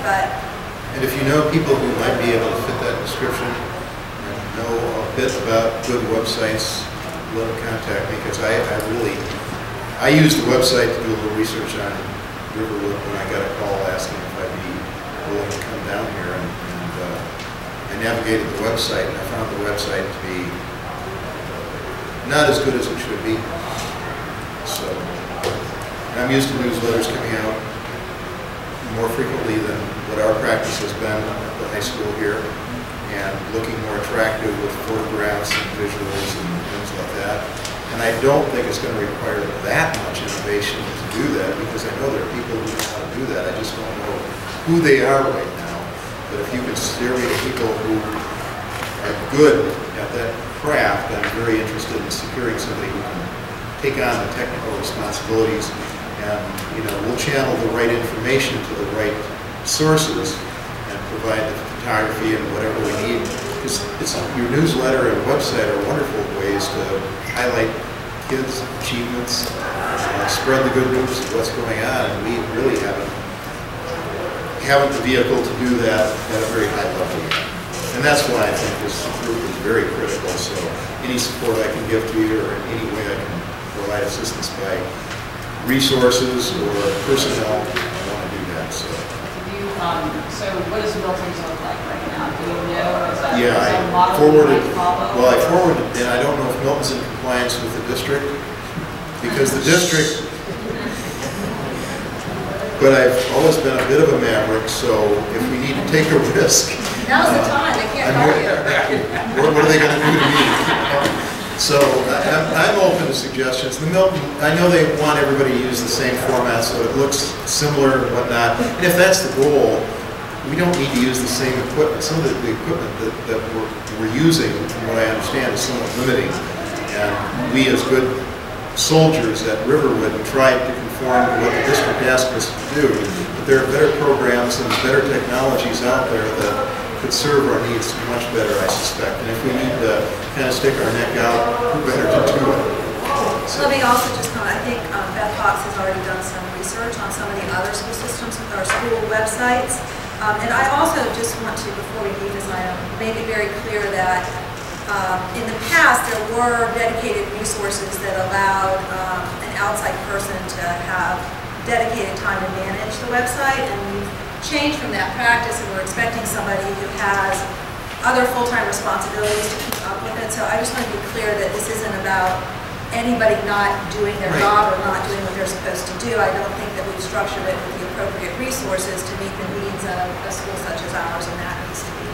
[SPEAKER 1] And if you know people who might be able to fit that description and know a bit about good websites, let them contact me, because I used the website to do a little research on Riverwood when I got a call asking if I'd be willing to come down here, and I navigated the website, and I found the website to be not as good as it should be. So, and I'm used to newsletters coming out more frequently than what our practice has been at the high school here, and looking more attractive with photographs and visuals and things like that. And I don't think it's going to require that much innovation to do that, because I know there are people who know how to do that. I just don't know who they are right now. But if you can steer me to people who are good at that craft, I'm very interested in securing somebody who can take on the technical responsibilities, and we'll channel the right information to the right sources and provide the photography and whatever we need. Because your newsletter and website are wonderful ways to highlight kids' achievements, spread the good news of what's going on, and we really haven't the vehicle to do that at a very high level yet. And that's why I think this group is very critical. So any support I can give to you, or in any way I can provide assistance by resources or personnel, I want to do that. So.
[SPEAKER 4] So what does Milton's look like right now? Do you know?
[SPEAKER 1] Yeah, I forwarded, and I don't know if Milton's in compliance with the district, because the district, but I've always been a bit of a maverick, so if we need to take a risk.
[SPEAKER 2] Now's the time, they can't hire you.
[SPEAKER 1] What are they going to do to me? So I'm open to suggestions. The Milton, I know they want everybody to use the same format so it looks similar and whatnot. And if that's the goal, we don't need to use the same equipment. Some of the equipment that we're using, from what I understand, is somewhat limiting. And we, as good soldiers at Riverwood, tried to conform to what the district asked us to do. But there are better programs and better technologies out there that could serve our needs much better, I suspect. And if we need to kind of stick our neck out, who better to do it?
[SPEAKER 2] So let me also just comment, I think Beth Fox has already done some research on some of the other school systems or school websites. And I also just want to, before we leave this item, make it very clear that in the past there were dedicated resources that allowed an outside person to have dedicated time to manage the website, and we've changed from that practice, and we're expecting somebody who has other full-time responsibilities to keep up with it. So I just want to be clear that this isn't about anybody not doing their job or not doing what they're supposed to do. I don't think that we've structured it with the appropriate resources to meet the needs of a school such as ours, and that needs to be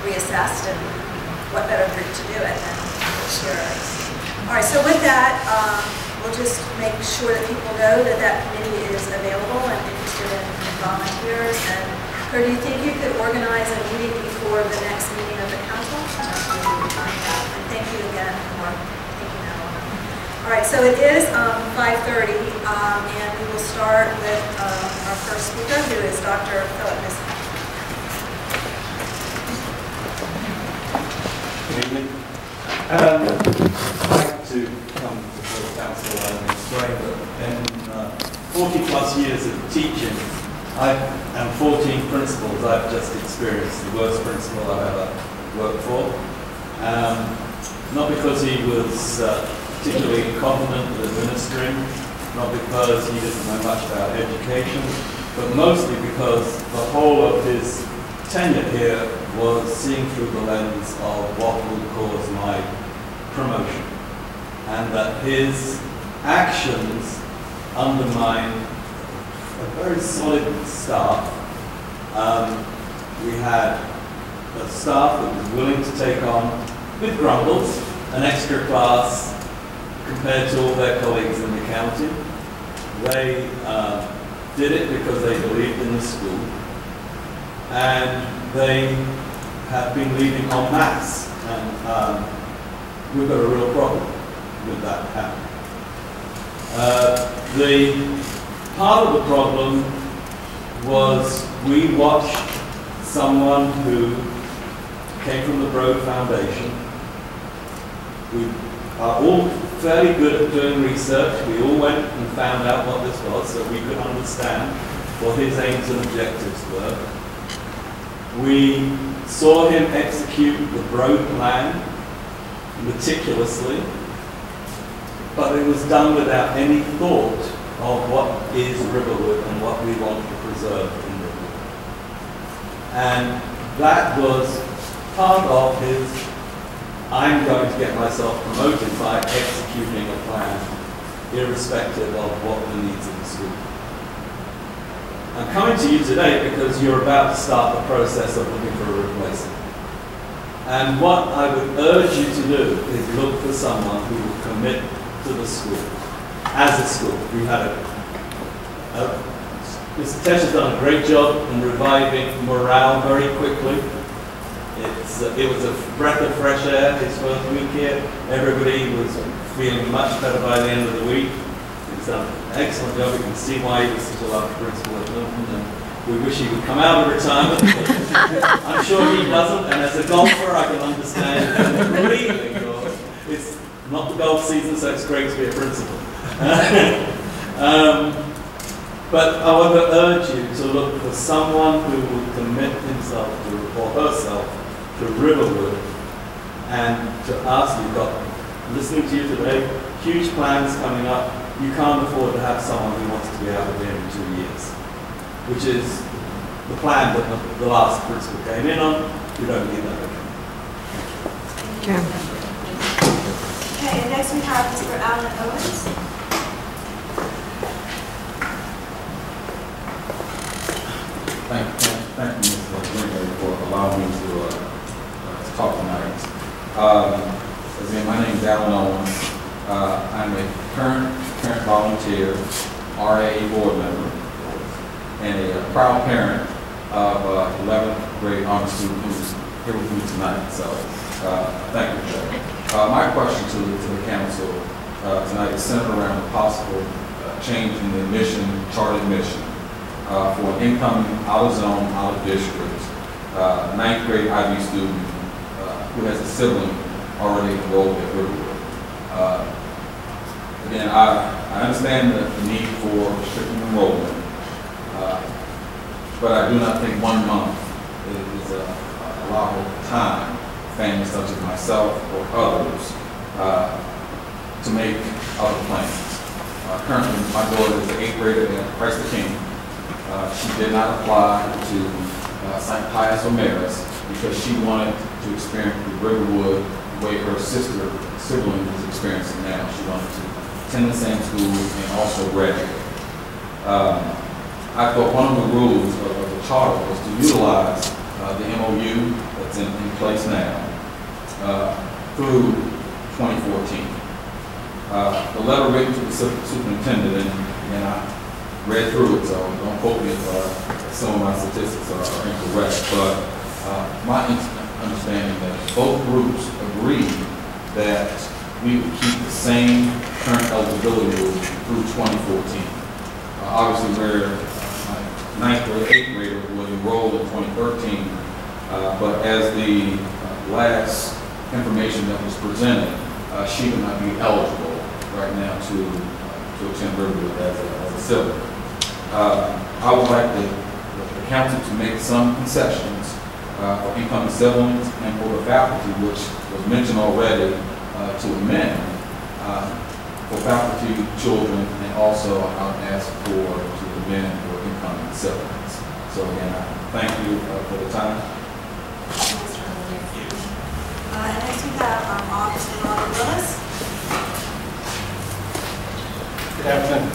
[SPEAKER 2] reassessed, and what better group to do it than sure. All right, so with that, we'll just make sure that people know that that committee is available and interested in volunteers. And Kurt, do you think you could organize a meeting before the next meeting of the council? And thank you again for taking that on. All right, so it is 5:30, and we will start with our first speaker, who is Dr. Philip Nissen.
[SPEAKER 9] Good evening. I'd like to come before the council and explain that in 40 plus years of teaching, and 14 principals, I've just experienced the worst principal I've ever worked for. Not because he was particularly competent at administering, not because he didn't know much about education, but mostly because the whole of his tenure here was seen through the lens of what would cause my promotion, and that his actions undermined a very solid staff. We had a staff that was willing to take on, with grumbles, an extra class compared to all their colleagues in the county. They did it because they believed in the school, and they have been leaving en masse, and we've got a real problem with that happening. The part of the problem was we watched someone who came from the Broad Foundation. We are all fairly good at doing research. We all went and found out what this was so we could understand what his aims and objectives were. We saw him execute the Broad plan meticulously, but it was done without any thought of what is Riverwood and what we want to preserve in Riverwood. And that was part of his, I'm going to get myself promoted by executing a plan, irrespective of what the needs of the school. I'm coming to you today because you're about to start the process of looking for a replacement. And what I would urge you to do is look for someone who will commit to the school. As a school, we had Mr. Tesh has done a great job in reviving morale very quickly. It was a breath of fresh air his first week here. Everybody was feeling much better by the end of the week. He's done an excellent job. You can see why he was such a large principal at Milton, and we wish he would come out of retirement. I'm sure he doesn't, and as a golfer I can understand completely. It's not the golf season, so it's great to be a principal. But I want to urge you to look for someone who will commit himself or herself to Riverwood and to ask you, listening to you today, huge plans coming up. You can't afford to have someone who wants to be out of there in 2 years, which is the plan that the last principal came in on. We don't need that again.
[SPEAKER 2] Okay, and next we have Mr. Alan Owens.
[SPEAKER 10] Thank you, Mr. Greenberg, for allowing me to talk tonight. Again, my name is Alan Owens. I'm a current volunteer, RA board member, and a proud parent of 11th grade honor student who's here with me tonight. So, thank you for that. My question to the council tonight is centered around the possible change in the charter admission. For an incoming out-of-zone, out-of-district, 9th grade IB student who has a sibling already enrolled at Riverwood. Again, I understand the need for restricted enrollment, but I do not think 1 month is a lot of time, families such as myself or others, to make other plans. Currently, my daughter is an 8th grader at Christ the King. She did not apply to St. Pius or Marist because she wanted to experience the Riverwood the way her sibling is experiencing now. She wanted to attend the same school and also graduate. I thought one of the rules of the charter was to utilize the MOU that's in place now through 2014. The letter written to the superintendent, and I read through it, so don't quote me if some of my statistics are incorrect, but my understanding that both groups agreed that we would keep the same current eligibility rules through 2014. Obviously, where 9th or 8th grader was enrolled in 2013, but as the last information that was presented, she would not be eligible right now to attend Riverwood as a sibling. I would like the council to make some concessions for incoming siblings and for the faculty, which was mentioned already, to amend for faculty, children, and also I'll ask to amend for incoming siblings. So again, I thank you for the time.
[SPEAKER 2] And next we have Officer Robert Willis.
[SPEAKER 11] Good afternoon.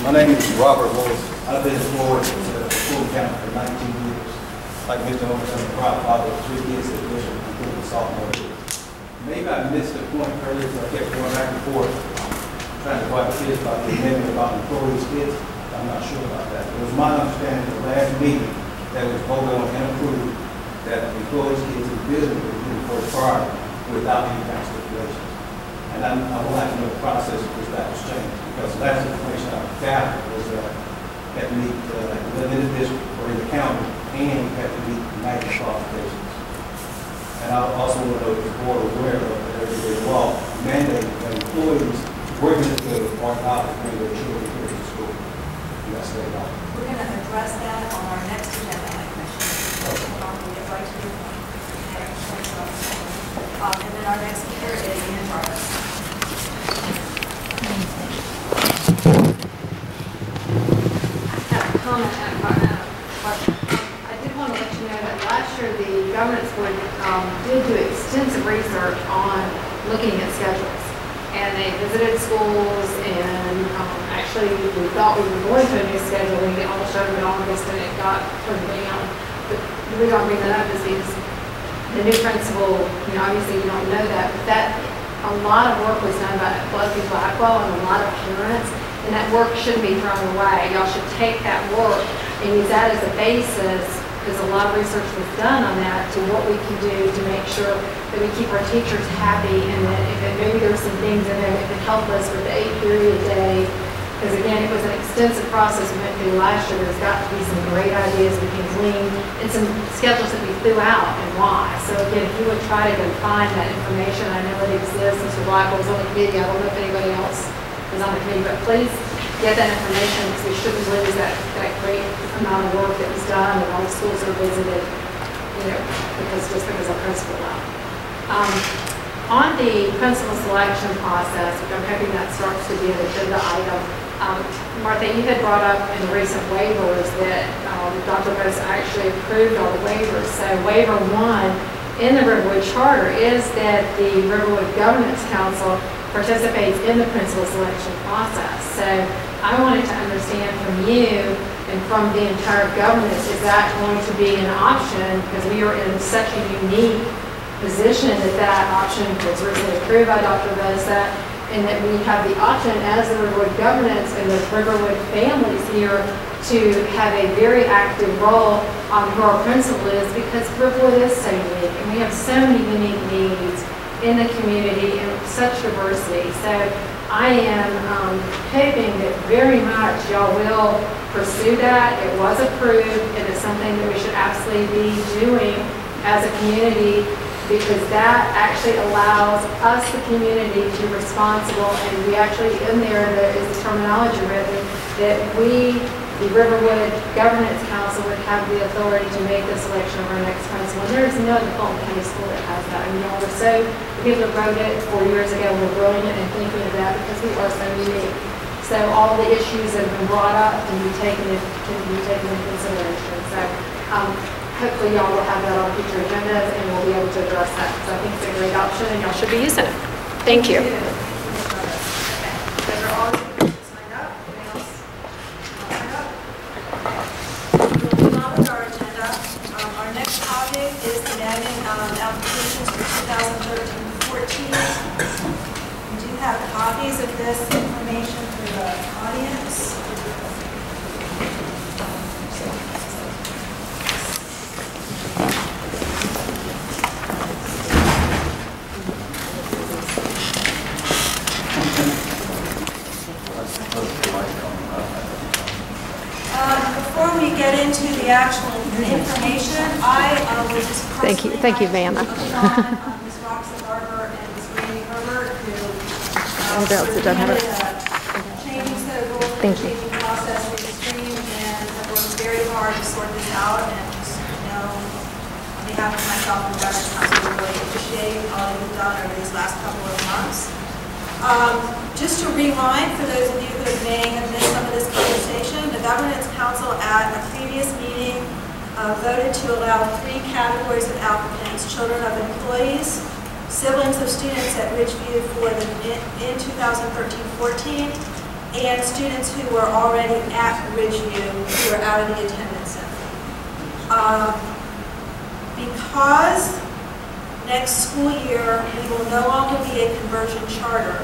[SPEAKER 11] My name is Robert Willis. I've been employed as a school accountant for 19 years. Like Mr. Owens, I'm a proud father of 3 kids that live including sophomore year. Maybe I missed the point earlier, so I kept going back and forth trying to fight kids about the amendment about employees' kids. I'm not sure about that. It was my understanding at the last meeting that was voted on and approved that employees' kids in business were getting first priority without any kind of stipulations. And I would like to know the process of which that was changed, because the last information I gathered was had to meet live in the district or in the county and had to meet United qualifications. And I also want to know if the board is aware of that every law mandating that employees working at the are allowed to bring their children here to school. That's their law.
[SPEAKER 2] We're going to address that on our next agenda, Commissioner. Hold on, we'll get right to your point. And then our next speaker is Ian Jarvis.
[SPEAKER 12] research on looking at schedules. And they visited schools, and actually we thought we were going to a new schedule. We almost started in August and it got turned down. But the reason I bring that up is because the new principal, obviously you don't know that, but a lot of work was done by Busby Blackwell and a lot of parents, and that work shouldn't be thrown away. Y'all should take that work and use that as a basis, because a lot of research was done on that, to what we can do to make sure that we keep our teachers happy, and that if maybe there's some things in there that could help us with the 8-period day. Because again, it was an extensive process we went through last year. There's got to be some great ideas we can glean, and some schedules that we threw out and why. So again, if you would try to go find that information, I know it exists. Mr. Blackwell was on the committee. I don't know if anybody else was on the committee, but please get that information, because we shouldn't lose that great amount of work that was done, and all the schools are visited, because our principal left. On the principal selection process, which I'm hoping that starts to be an agenda item, Martha, you had brought up in the recent waivers that Dr. Post actually approved all the waivers. So waiver 1 in the Riverwood Charter is that the Riverwood Governance Council participates in the principal selection process. So I wanted to understand from you and from the entire governance, is that going to be an option? Because we are in such a unique position that option was originally approved by Dr. Bosa, and that we have the option as the Riverwood governance and the Riverwood families here to have a very active role on who our principal is, because Riverwood is so unique, and we have so many unique needs in the community and such diversity. So I am hoping that very much y'all will pursue that. It was approved, and it's something that we should absolutely be doing as a community, because that actually allows us, the community, to be responsible. And we actually, in there is the terminology written, that we, the Riverwood Governance Council, would have the authority to make the selection of our next principal. And there is no other Fulton County school that has that. I mean, y'all were so, the people that wrote it 4 years ago were brilliant in thinking of that, because we are so unique. So all the issues that have been brought up can be taken into consideration. So hopefully y'all will have that on future agendas, and we'll be able to address that. So I think it's a great option, and y'all should be using it. Thank you.
[SPEAKER 2] Those are all the people who signed up. Anyone else signed up? We'll move on with our agenda. Our next topic is the magnet applications for 2013-14. We do have copies of this information for the audience. Before we get into the actual information, I will just personally
[SPEAKER 12] Thank you, Vanna.
[SPEAKER 2] Ms. Roxanne Barber and Ms. Randy Herbert, who changing set of rules in the changing process midstream, and have worked very hard to sort this out. And just, on behalf of myself and the Governance Council, we really appreciate all that you've done over these last couple of months. Just to rewind, for those of you who may have missed some of this conversation, the Governance Council at a previous meeting voted to allow 3 categories of applicants: children of employees, siblings of students at Ridgeview for in 2013-14, and students who were already at Ridgeview who are out of the attendance center. Because next school year we will no longer be a conversion charter,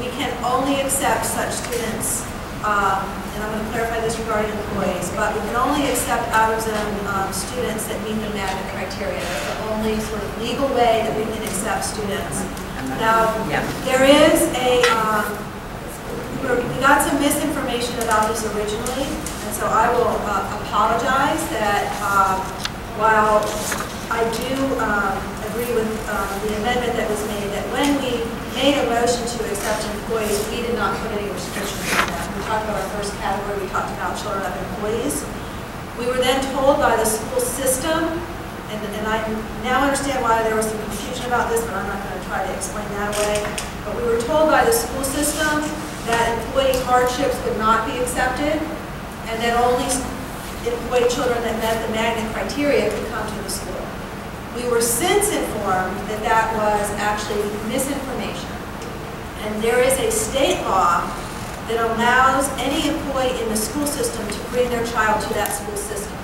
[SPEAKER 2] we can only accept such students, and I'm going to clarify this regarding employees, but we can only accept out-of-zone students that meet the magnet criteria. That's the only sort of legal way that we can accept students. Now, there is we got some misinformation about this originally, and so I will apologize that while I do agree with the amendment that was made, that when we made a motion to accept employees, we did not put any restrictions on that. We talked about our first category, we talked about children of employees. We were then told by the school system, and I now understand why there was some confusion about this, but I'm not going to try to explain that away. But we were told by the school system that employee hardships would not be accepted, and that only employee children that met the magnet criteria could come to the school. We were since informed that that was actually misinformation. And there is a state law that allows any employee in the school system to bring their child to that school system.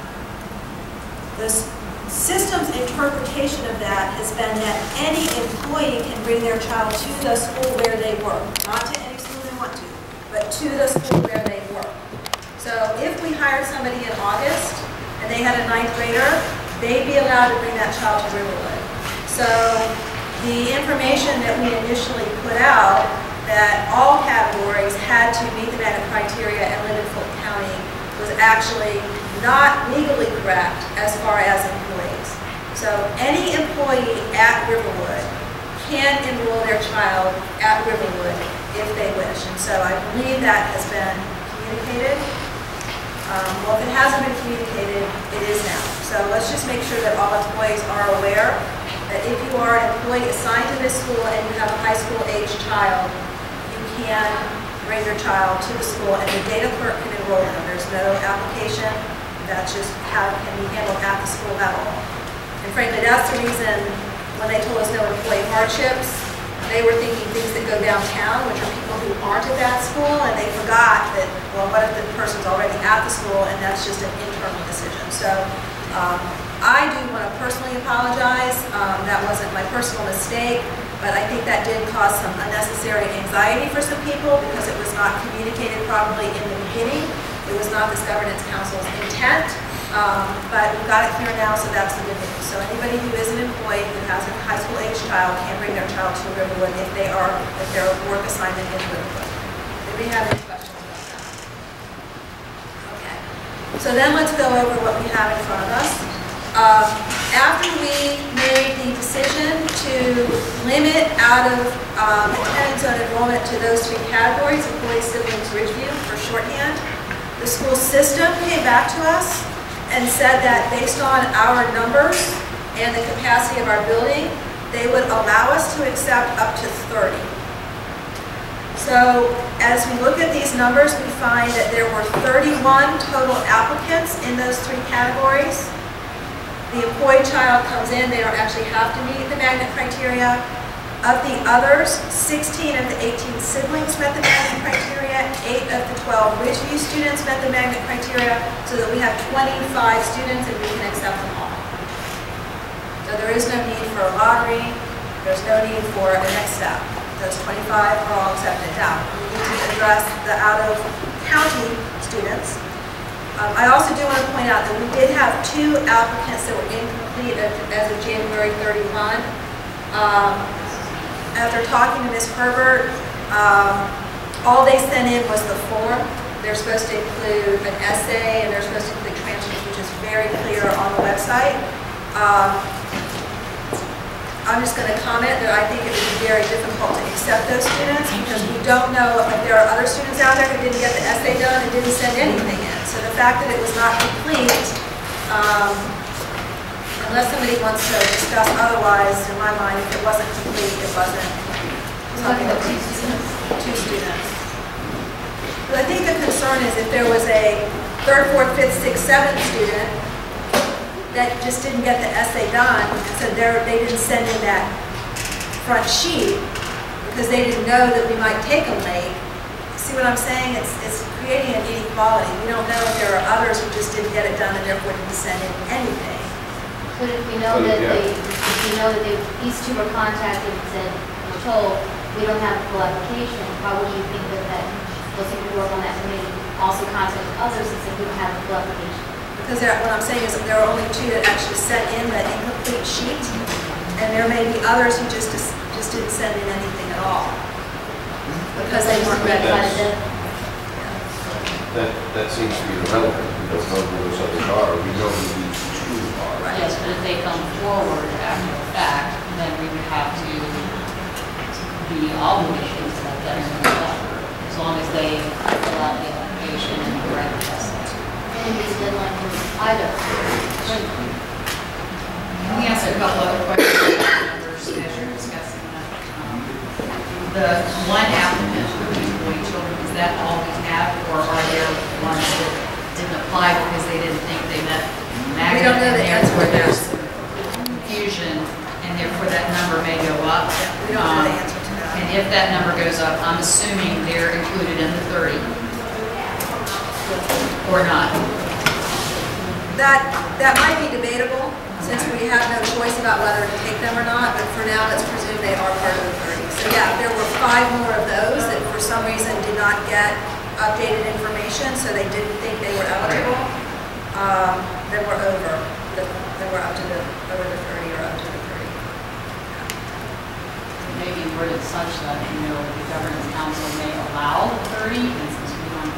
[SPEAKER 2] The system's interpretation of that has been that any employee can bring their child to the school where they work, not to any school they want to, but to the school where they work. So if we hired somebody in August and they had a 9th grader, they'd be allowed to bring that child to Riverwood. So the information that we initially put out that all categories had to meet the magnet criteria and live in Fulton County was actually not legally correct as far as employees. So any employee at Riverwood can enroll their child at Riverwood if they wish. And so I believe that has been communicated. Well, if it hasn't been communicated, it is now. So let's just make sure that all employees are aware that if you are an employee assigned to this school and you have a high school age child, you can bring your child to the school and the data clerk can enroll them. There's no application. That's just how it can be handled at the school level. And frankly, that's the reason when they told us no employee hardships, they were thinking things that go downtown, which are people who aren't at that school, and they forgot that, well, what if the person's already at the school, and that's just an internal decision. So I do want to personally apologize. That wasn't my personal mistake, but I think that did cause some unnecessary anxiety for some people because it was not communicated properly in the beginning. It was not this governance council's intent, but we've got it clear now, so that's the good news. So anybody who is an employee who has a high school age child can bring their child to Riverwood if their work assignment is Riverwood. Anybody have any questions about that? Okay. So then let's go over what we have in front of us. After we made the decision to limit out of attendance zone enrollment to those 3 categories, employees, siblings, Ridgeview, for shorthand, the school system came back to us and said that based on our numbers and the capacity of our building, they would allow us to accept up to 30. So as we look at these numbers, we find that there were 31 total applicants in those 3 categories. The employee child comes in, they don't actually have to meet the magnet criteria. Of the others, 16 of the 18 siblings met the magnet criteria, 8 of the 12 Ridgeview students met the magnet criteria, so that we have 25 students and we can accept them all. So there is no need for a lottery, there's no need for a next step. Those 25 are all accepted. Now, we need to address the out-of-county students. I also do want to point out that we did have 2 applicants that were incomplete as of January 31. After talking to Ms. Herbert, all they sent in was the form. They're supposed to include an essay and they're supposed to include transcripts, which is very clear on the website. I'm just going to comment that I think it would be very difficult to accept those students because we don't know if there are other students out there who didn't get the essay done and didn't send anything in. So the fact that it was not complete, unless somebody wants to discuss otherwise, in my mind, if it wasn't complete, it wasn't something that 2 students. But I think the concern is if there was a 3rd, 4th, 5th, 6th, 7th student that just didn't get the essay done, and so they didn't send in that front sheet because they didn't know that we might take them late. See what I'm saying? It's creating an inequality. We don't know if there are others who just didn't get it done and therefore didn't send in anything.
[SPEAKER 13] But if we know that these 2 were contacted and said, we're told we don't have a full application, how would you think that those people who work on that committee also contacted others and said we don't have a full application?
[SPEAKER 2] Because what I'm saying is that there are only 2 that actually sent in the incomplete sheet, and there may be others who just didn't send in anything at all because they weren't ready.
[SPEAKER 7] That seems to be irrelevant. We don't know who those others are. We know who these 2 are.
[SPEAKER 4] Right. Yes, but if they come forward after the fact, then we would have to be obligated to let them know as long as they fill out the application and correct the essay.
[SPEAKER 13] And these deadlines either.
[SPEAKER 4] Let me ask a couple other questions about numbers as you're discussing that. The 1 applicant for the employee children, is that all we have, or are there ones that didn't apply because they didn't think they met magnet?
[SPEAKER 2] We don't know the answer
[SPEAKER 4] where
[SPEAKER 2] to that.
[SPEAKER 4] there's confusion therefore that number may go up.
[SPEAKER 2] We don't know the answer to that.
[SPEAKER 4] And if that number goes up, I'm assuming they're included in the 30. Or not.
[SPEAKER 2] That might be debatable, since we have no choice about whether to take them or not, but for now, let's presume they are part of the 30. So yeah, there were 5 more of those that for some reason did not get updated information, so they didn't think they were eligible. Then we're over. Then we're up to over the 30 or up to the 30.
[SPEAKER 4] Maybe worded such that, the governance council may allow 30, and since we don't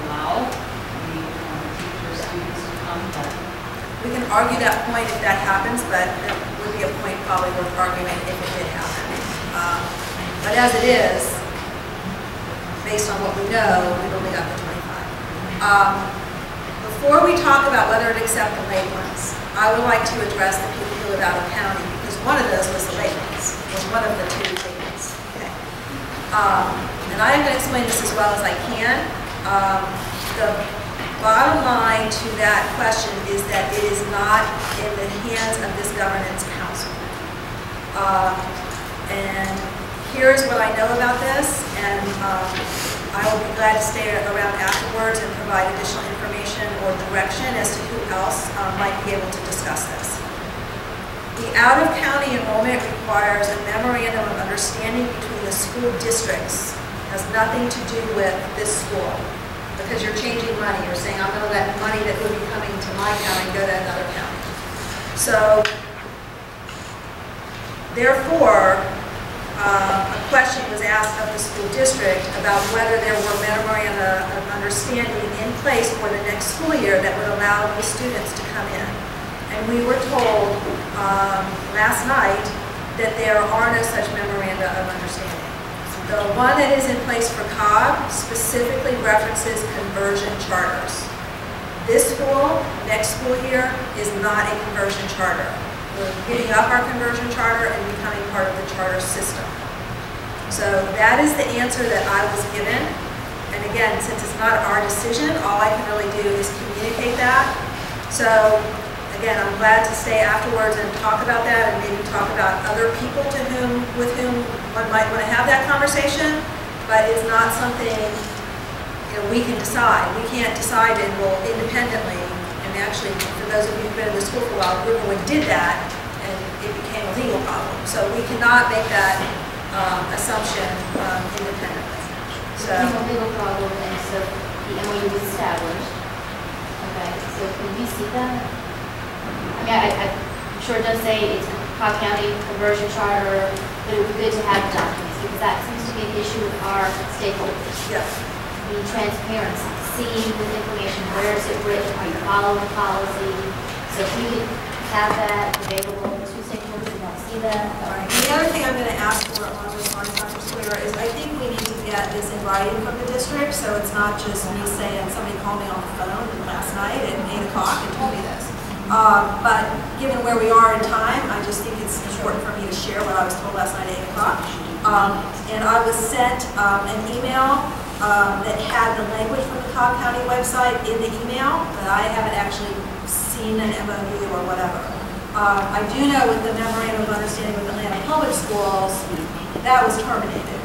[SPEAKER 4] allow the teachers, students to come, but
[SPEAKER 2] We can argue that point if that happens, but it would be a point probably worth arguing if it did happen. But as it is, based on what we know, we've only got the 25. Before we talk about whether to accept the late ones, I would like to address the people who live out of county, because one of those was the late ones, was one of the 2 late ones. Okay. And I'm going to explain this as well as I can. The bottom line to that question is that it is not in the hands of this governance council. And here's what I know about this, and I will be glad to stay around afterwards and provide additional information or direction as to who else might be able to discuss this. The out-of-county enrollment requires a memorandum of understanding between the school districts. It has nothing to do with this school. Because you're changing money, you're saying, I'm going to let money that would be coming to my county go to another county. So, therefore, a question was asked of the school district about whether there were memoranda of understanding in place for the next school year that would allow the students to come in. And we were told last night that there are no such memoranda of understanding. The one that is in place for COG specifically references conversion charters. This school, next school year, is not a conversion charter. We're giving up our conversion charter and becoming part of the charter system. So that is the answer that I was given. And again, since it's not our decision, all I can really do is communicate that. So again, I'm glad to stay afterwards and talk about that and maybe talk about other people with whom one might want to have that conversation, but it's not something we can decide. We can't decide to enroll independently. And actually, for those of you who've been in the school for a while, Riverwood did that, and it became a legal problem. So we cannot make that assumption independently. So
[SPEAKER 13] It's a legal problem, and so the MOU was established. Okay, so can you see that? Yeah, I'm sure it does say it's Cobb County conversion charter, but it would be good to have documents, because that seems to be an issue with our stakeholders.
[SPEAKER 2] yeah.
[SPEAKER 13] The transparency, seeing the information, where is it written, are you following the policy? So if we could have that available to stakeholders who don't see that.
[SPEAKER 2] All right. The other thing I'm going to ask for along those lines, Dr. Sawyer, is I think we need to get this in writing from the district, so it's not just me saying somebody called me on the phone last night at 8 o'clock and told me this. But given where we are in time, I just think it's important for me to share what I was told last night at 8 o'clock. And I was sent an email that had the language from the Cobb County website in the email, but I haven't actually seen an MOU or whatever. I do know with the memorandum of understanding with Atlanta Public Schools, that was terminated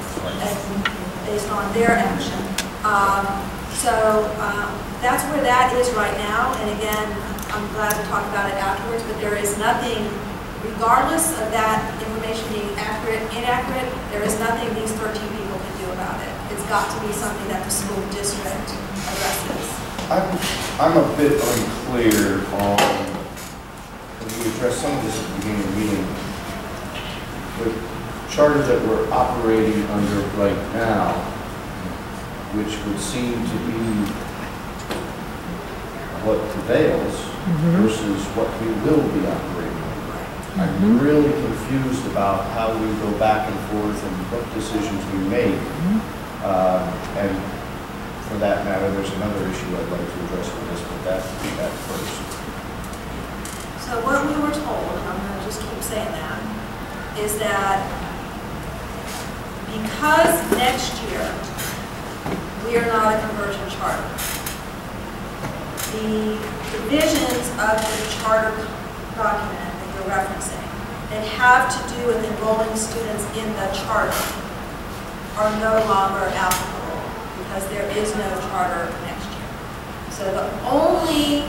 [SPEAKER 2] based on their action. So that's where that is right now, and again, I'm glad to talk about it afterwards, but there is nothing, regardless of that information being accurate, inaccurate, there is nothing these 13 people can do about it. It's got to be something that the school district addresses.
[SPEAKER 7] I'm a bit unclear on, we addressed some of this at the beginning of the meeting, the charter that we're operating under right now, which would seem to be what prevails versus what we will be operating under. I'm really confused about how we go back and forth and what decisions we make. And for that matter, there's another issue I'd like to address with this, but that first.
[SPEAKER 2] So what we were told, and I'm going to just keep saying that, is that because next year we are not a conversion charter, the divisions of the charter document that you're referencing that have to do with enrolling students in the charter are no longer applicable because there is no charter next year. So the only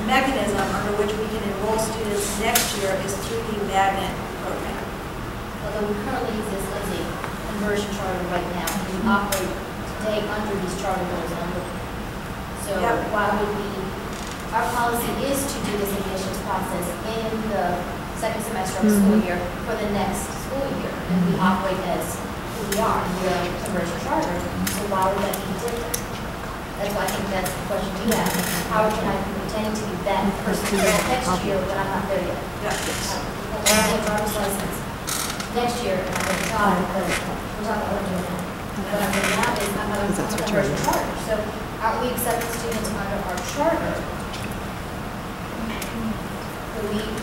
[SPEAKER 2] mechanism under which we can enroll students next year is through the magnet program.
[SPEAKER 13] Although we currently exist as a conversion charter right now, we operate today under these charter goals only. So
[SPEAKER 2] Yep.
[SPEAKER 13] why would we, our policy is to do this admissions process in the second semester of the school year for the next school year. And we operate as who we are. We are a conversion charter, so why would that be different? That's why I think that's the question you have. How can I pretend to be that person next year when I'm not there yet?
[SPEAKER 2] Yeah.
[SPEAKER 13] I have a driver's license next year, and I'm going to die because we're talking about doing that. What I'm doing now is I'm a conversion charter. So aren't we accepting students under our charter?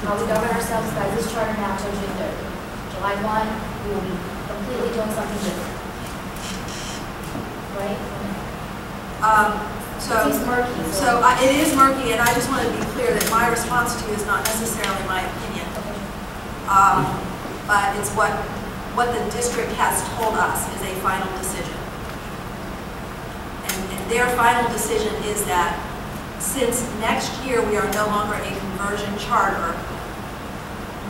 [SPEAKER 13] Are we govern ourselves by this charter now till June 30? July 1, we will be completely doing something different. Right? It seems murky.
[SPEAKER 2] It is murky, and I just want to be clear that my response to you is not necessarily my opinion. But it's what the district has told us is a final decision. And their final decision is that since next year we are no longer a conversion charter,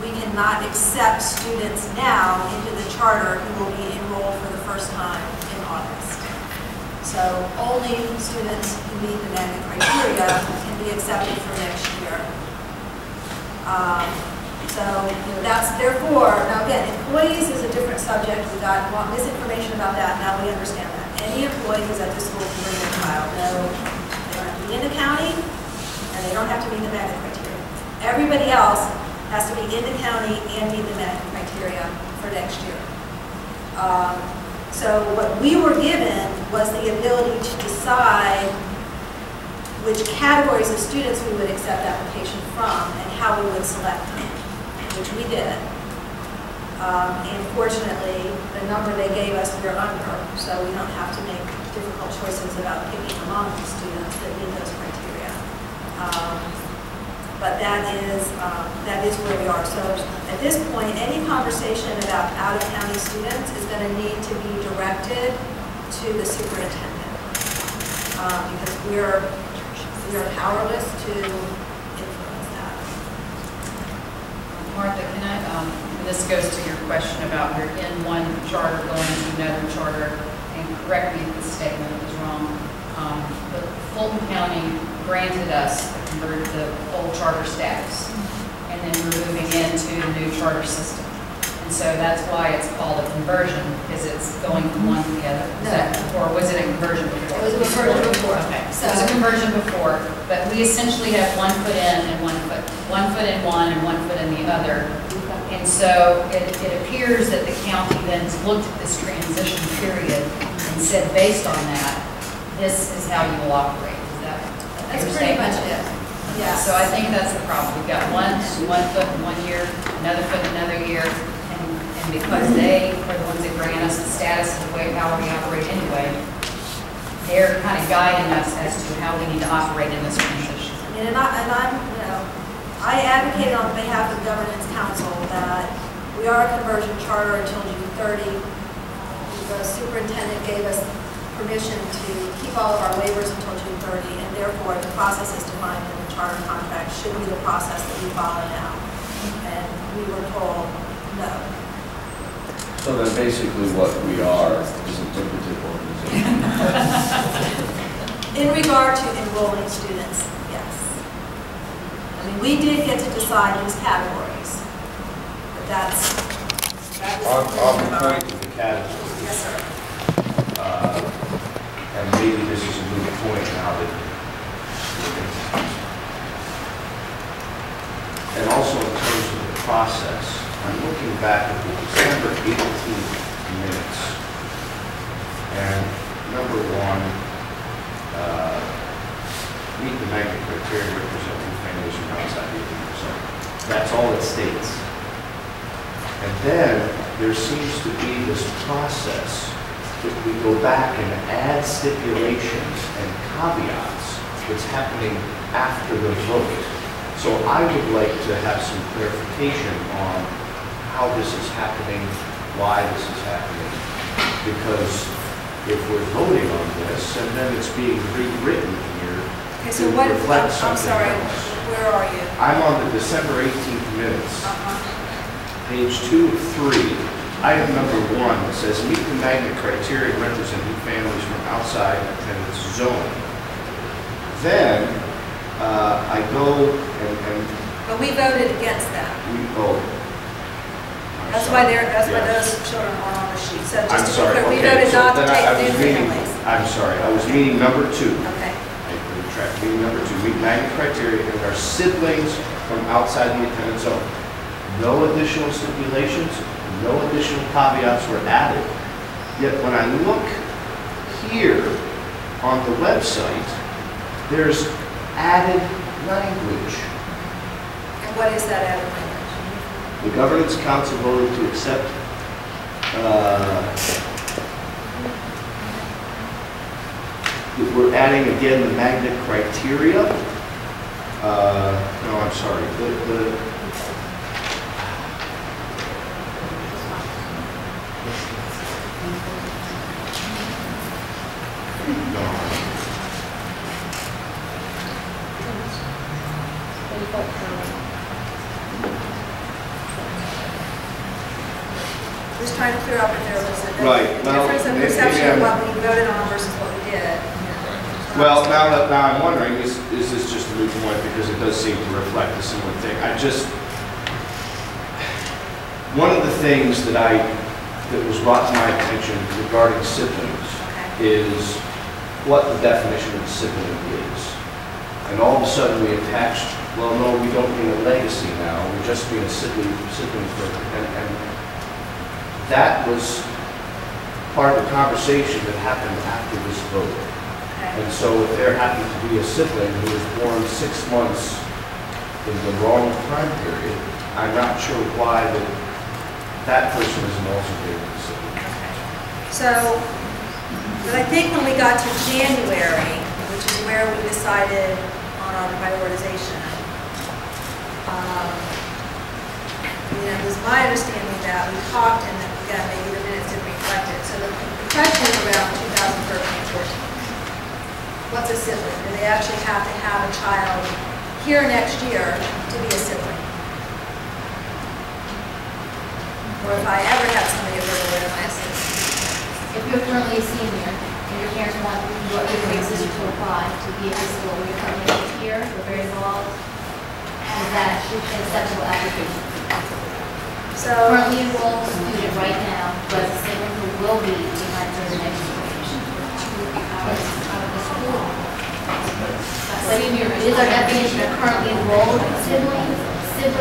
[SPEAKER 2] we cannot accept students now into the charter who will be enrolled for the first time in August. So only students who meet the magnet criteria can be accepted for next year. So that's therefore, now again, employees is a different subject. We got misinformation about that. Now we understand that. Any employee who's at the school can bring their child. No, they don't have to be in the county, and they don't have to meet the magnet criteria. Everybody else has to be in the county and meet the magnet criteria for next year. So what we were given was the ability to decide which categories of students we would accept application from and how we would select them, which we did. And fortunately, the number they gave us, we're under, so we don't have to make difficult choices about picking among the students that meet those criteria. But that is where we are. So at this point, any conversation about out-of-county students is going to need to be directed to the superintendent because we are powerless to influence that.
[SPEAKER 4] Martha, can I, this goes to your question about you're in one charter going to another charter, and correct me if this statement is wrong, but Fulton County granted us the old charter status, and then we're moving into the new charter system. And so that's why it's called a conversion, because it's going from one to the other. Or was it a conversion before?
[SPEAKER 2] It was a conversion before.
[SPEAKER 4] Okay, so it was a conversion before, but we essentially have one foot in and one foot in one and one foot in the other. And so it appears that the county then looked at this transition period and said, based on that, this is how you will operate.
[SPEAKER 2] That's pretty much it. Yeah.
[SPEAKER 4] So I think that's the problem. We've got one foot in 1 year, another foot in another year, and because they are the ones that grant us the status of the way how we operate anyway, they're kind of guiding us as to how we need to operate in this transition.
[SPEAKER 2] And I'm, I advocated on behalf of Governance Council that we are a conversion charter until June 30. The superintendent gave us permission to keep all of our waivers until June 30, and therefore the process is defined in the charter contract should be the process that we follow now. And we were told no.
[SPEAKER 7] So then basically what we are is a duplicative organization.
[SPEAKER 2] In regard to enrolling students, yes. I mean, we did get to decide these categories, but that was
[SPEAKER 7] On the point of the categories.
[SPEAKER 2] Yes, sir.
[SPEAKER 7] And maybe this is a moot point now that, and also in terms of the process, I'm looking back at the December 18th minutes. And number one, meet the magnet criteria representing families from outside the 18%. That's all it states. And then there seems to be this process that we go back and add stipulations and caveats that's happening after the vote. So I would like to have some clarification on how this is happening, why this is happening. Because if we're voting on this and then it's being rewritten here
[SPEAKER 2] Okay,
[SPEAKER 7] to
[SPEAKER 2] so what,
[SPEAKER 7] reflect
[SPEAKER 2] I'm
[SPEAKER 7] something
[SPEAKER 2] sorry,
[SPEAKER 7] else.
[SPEAKER 2] where are you?
[SPEAKER 7] I'm on the December 18th minutes, page 2 of 3. Item number 1 that says, meet the magnet criteria representing families from outside attendance zone. Then I go and
[SPEAKER 2] But we voted against that. That's why those children are on the sheet. So
[SPEAKER 7] I'm
[SPEAKER 2] just to be
[SPEAKER 7] sorry,
[SPEAKER 2] clear, we
[SPEAKER 7] okay,
[SPEAKER 2] voted
[SPEAKER 7] so
[SPEAKER 2] not to
[SPEAKER 7] then
[SPEAKER 2] take
[SPEAKER 7] I was
[SPEAKER 2] new
[SPEAKER 7] reading,
[SPEAKER 2] families.
[SPEAKER 7] I'm sorry, I was meeting number 2.
[SPEAKER 2] Okay.
[SPEAKER 7] I retract meeting number 2, meet magnet criteria and our siblings from outside the attendance zone. No additional stipulations, no additional caveats were added. Yet when I look here on the website, there's added language.
[SPEAKER 2] And what is that added language?
[SPEAKER 7] The governance council voted to accept we're adding again the magnet criteria. No, I'm sorry.
[SPEAKER 2] Just trying to clear up if there was a
[SPEAKER 7] Right, well,
[SPEAKER 2] difference in
[SPEAKER 7] maybe
[SPEAKER 2] perception
[SPEAKER 7] I'm-
[SPEAKER 2] of what we voted on versus what we did.
[SPEAKER 7] Well, now I'm wondering, is this just a moot point because it does seem to reflect a similar thing? One of the things that was brought to my attention regarding siblings is what the definition of sibling is. And all of a sudden we attached, well, no, we don't mean a legacy now, we just mean a sibling for, and that was part of the conversation that happened after this vote. And so if there happened to be a sibling who was born 6 months in the wrong time period, I'm not sure why that person isn't also being considered.
[SPEAKER 2] So, but I think when we got to January, which is where we decided on our prioritization, it was my understanding that we talked and then again, maybe the minutes didn't reflect it. So the question is around 2013-14. What's a sibling? Do they actually have to have a child here next year to be a sibling? Or if I ever had somebody at Riverwood in my assist.
[SPEAKER 13] If you're currently a senior and your parents want your big sister to apply to be at high school, you're currently here, you're very involved, is that an acceptable application?
[SPEAKER 2] So,
[SPEAKER 13] Currently enrolled student right now, but a sibling who will be behind the next generation. Out of the school. Senior is our definition of currently enrolled sibling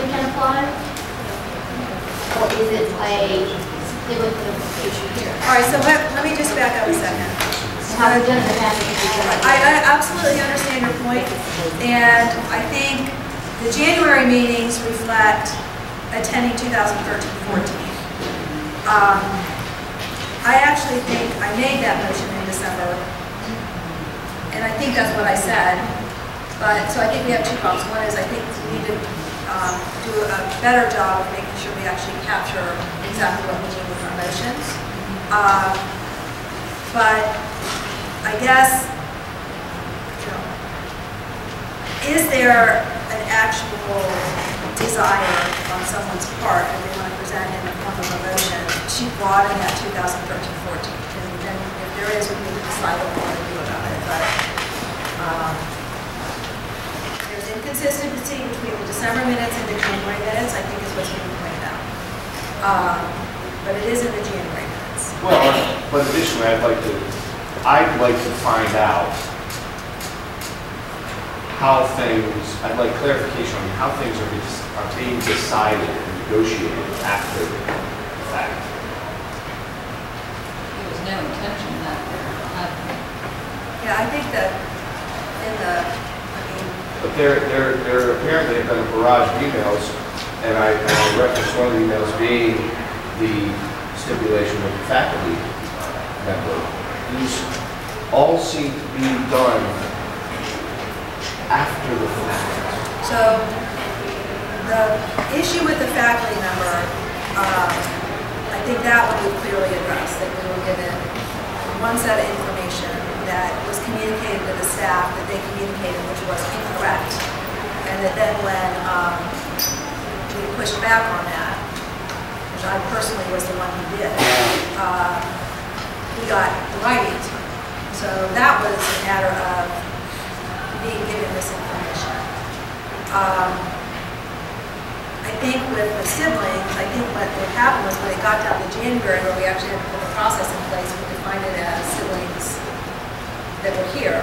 [SPEAKER 13] can apply? Or is it a sibling for the future year?
[SPEAKER 2] all right, so let me just back up a second.
[SPEAKER 13] How we done in the past?
[SPEAKER 2] I absolutely understand your point, and I think the January meetings reflect attending 2013-14. I actually think I made that motion in December, and I think that's what I said. But so I think we have two problems. One is I think we need to do a better job of making sure we actually capture exactly what we need with our motions. But I guess, is there an actual desire on someone's part that they want to present in the form of a motion to broaden that 2013-14? And then if there is, we need to decide what we want to do about it. But there's inconsistency between the December minutes and the January minutes, I think is what's being pointed out. But it is in the January minutes.
[SPEAKER 7] Well, but additionally, I'd like to find out how I'd like clarification on how things are being decided and negotiated after the fact.
[SPEAKER 4] There was no intention that
[SPEAKER 2] Yeah, I think that in the,
[SPEAKER 7] But there apparently have been a barrage of emails, and I referenced one of the emails being the stipulation of the faculty member. These all seem to be done after the fact.
[SPEAKER 2] so The issue with the faculty member, I think that one we clearly addressed, that we were given one set of information that was communicated to the staff that they communicated, which was incorrect. And that then when we pushed back on that, which I personally was the one who did, we got the right answer. So that was a matter of being given this information. I think with the siblings, I think what happened was when it got down to January, where we actually had to put a process in place, we defined it as siblings that were here.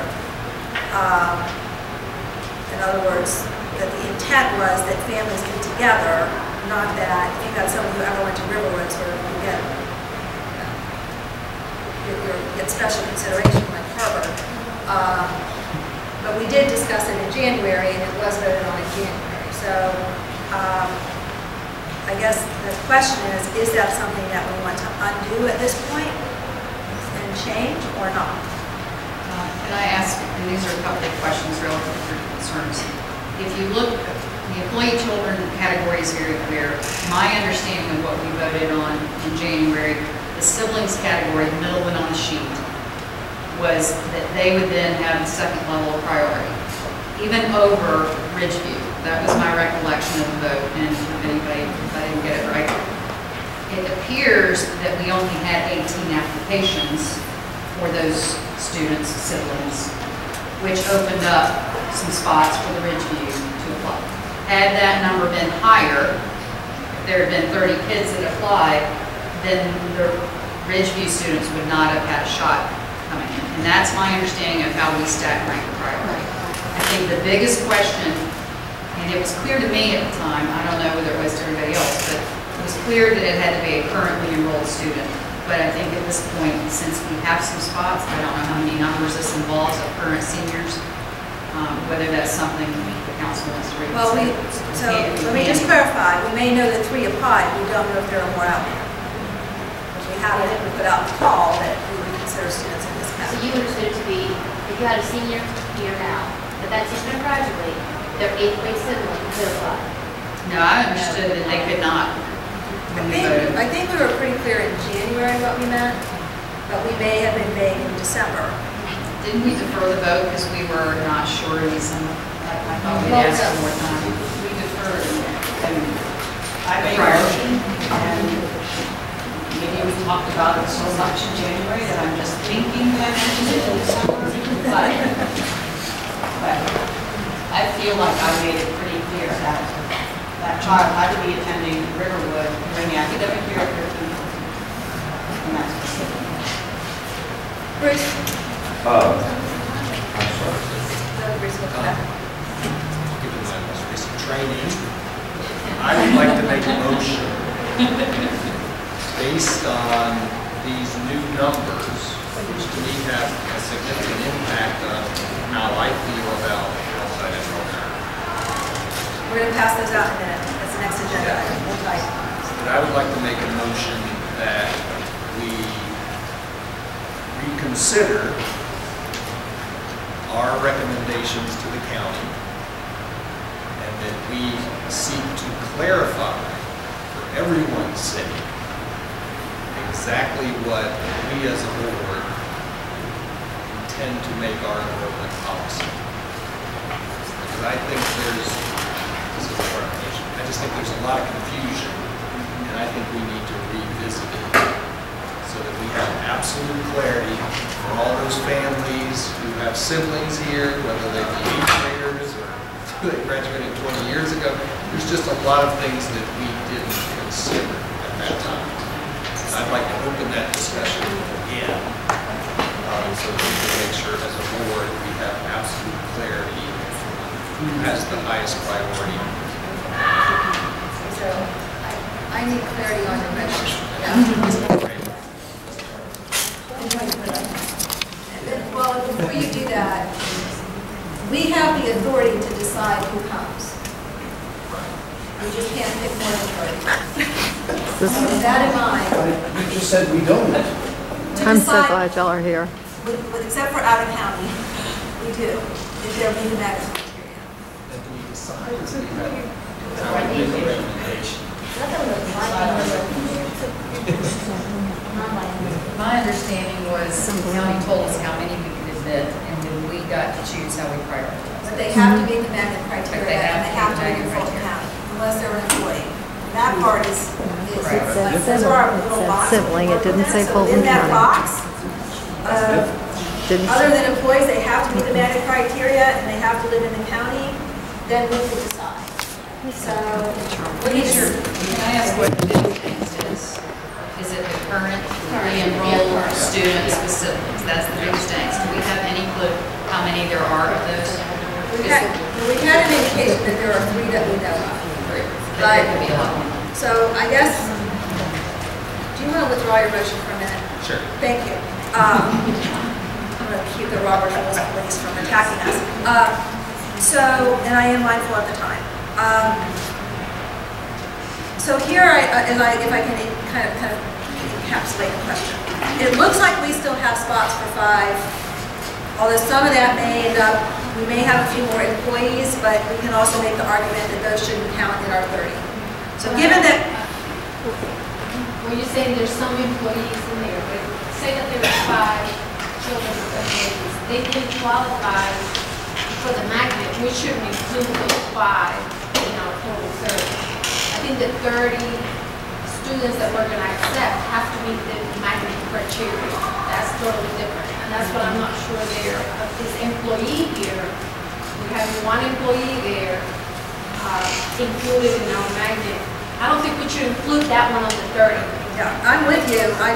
[SPEAKER 2] In other words, that the intent was that families get together, not that if you got someone who ever went to Riverwood, sort of you get special consideration like Harvard. But we did discuss it in January, and it was voted on in January. So I guess the question is that something that we want to undo at this point and change or not?
[SPEAKER 4] Can I ask, and these are a couple of questions relative to your concerns. If you look, the employee children category is very clear. My understanding of what we voted on in January, the siblings category, the middle one on the sheet, was that they would then have the second level of priority, even over Ridgeview. That was my recollection of the vote, and if I didn't get it right. It appears that we only had 18 applications for those students, siblings, which opened up some spots for the Ridgeview to apply. Had that number been higher, if there had been 30 kids that applied, then the Ridgeview students would not have had a shot coming in. And that's my understanding of how we stack rank priority. I think the biggest question, and it was clear to me at the time, I don't know whether it was to everybody else, but it was clear that it had to be a currently enrolled student. But I think at this point, since we have some spots, I don't know how many numbers this involves of current seniors, whether that's something the council wants to reconsider.
[SPEAKER 2] Well, let me just clarify. We may know that 3 applied. We don't know if there are more out there. We haven't put out the call that we would consider students in this
[SPEAKER 13] So
[SPEAKER 2] category.
[SPEAKER 13] you understood it to be, if you had a senior here now, but that teacher going to graduate, their 8th grade sibling could apply.
[SPEAKER 4] No, I understood that they could not.
[SPEAKER 2] I think we were pretty clear in January what we meant, but we may have been vague in December.
[SPEAKER 4] Didn't we defer the vote because we were not sure of these? I thought we'd ask for more time.
[SPEAKER 14] We deferred, and I made a
[SPEAKER 4] Prior.
[SPEAKER 14] motion, and maybe we talked about it so much in January that I'm just thinking that I mentioned it in December, but I feel like I made it pretty clear that that child had to be attending Riverwood during the academic year of 13. And that's specific.
[SPEAKER 2] Bruce?
[SPEAKER 7] I'm sorry.
[SPEAKER 3] Given my most recent training, I would like to make a motion based on these new numbers, which to me have a significant impact on how I feel about outside enrollment.
[SPEAKER 2] We're going to pass those out in a minute. That's the next agenda item. Hold tight.
[SPEAKER 3] But I would like to make a motion that we reconsider our recommendations to the county and that we seek to clarify for everyone's sake exactly what we as a board intend to make our enrollment policy. Because I think I just think there's a lot of confusion, and I think we need to revisit it so that we have absolute clarity for all those families who have siblings here, whether they be 8th graders or they graduated 20 years ago. There's just a lot of things that we didn't consider at that time. I'd like to open that discussion again so that we can make sure as a board we have absolute clarity who has the highest priority.
[SPEAKER 2] So I need clarity on your motion. Well, before you do that, we have the authority to decide who comes. We just can't pick more than 30. So with that in mind,
[SPEAKER 11] You just said we don't.
[SPEAKER 2] I'm so glad y'all are here. Except for out of county, we do, if they're meeting that criteria.
[SPEAKER 4] My understanding was the county told us how many we could admit, and then we got to choose how we prioritize.
[SPEAKER 2] But they have to meet the magnet criteria,
[SPEAKER 4] But they have
[SPEAKER 2] and they
[SPEAKER 4] to
[SPEAKER 2] have to
[SPEAKER 4] meet
[SPEAKER 2] be
[SPEAKER 4] the
[SPEAKER 2] in Fulton
[SPEAKER 4] criteria.
[SPEAKER 2] County, unless they're an employee. That part is,
[SPEAKER 4] Right.
[SPEAKER 2] those are our little boxes.
[SPEAKER 15] sibling, it didn't say
[SPEAKER 2] So
[SPEAKER 15] Fulton
[SPEAKER 2] in that
[SPEAKER 15] County.
[SPEAKER 2] box,
[SPEAKER 15] Didn't
[SPEAKER 2] other than employees, they have to meet the magnet criteria, and they have to live in the county, then we can decide. So,
[SPEAKER 4] What is your, can I ask what the biggest is? Is it the current re-enrolled students with siblings? That's the biggest thing. Do we have any clue how many there are of those?
[SPEAKER 2] we've had an indication that there are 3 that we know of.
[SPEAKER 4] But there could be a lot more.
[SPEAKER 2] So I guess, do you want to withdraw your motion for a minute?
[SPEAKER 5] Sure.
[SPEAKER 2] Thank you. I'm going to keep the Robert Rules police from attacking us. And I am mindful of the time. So here, if I can kind of encapsulate the question. It looks like we still have spots for 5, although some of that may end up, we may have a few more employees, but we can also make the argument that those shouldn't count in our 30. So given that,
[SPEAKER 6] When you say there's some employees in there, but say that there are 5 children with disabilities, they didn't qualify for the magnet, we shouldn't include those 5 in our total 30. I think the 30 students that we're going to accept have to meet the magnet criteria. That's totally different, and that's what I'm not sure there. This employee here, we have 1 employee there included in our magnet. I don't think we should include that one on the 30.
[SPEAKER 2] yeah, I'm with you.
[SPEAKER 5] I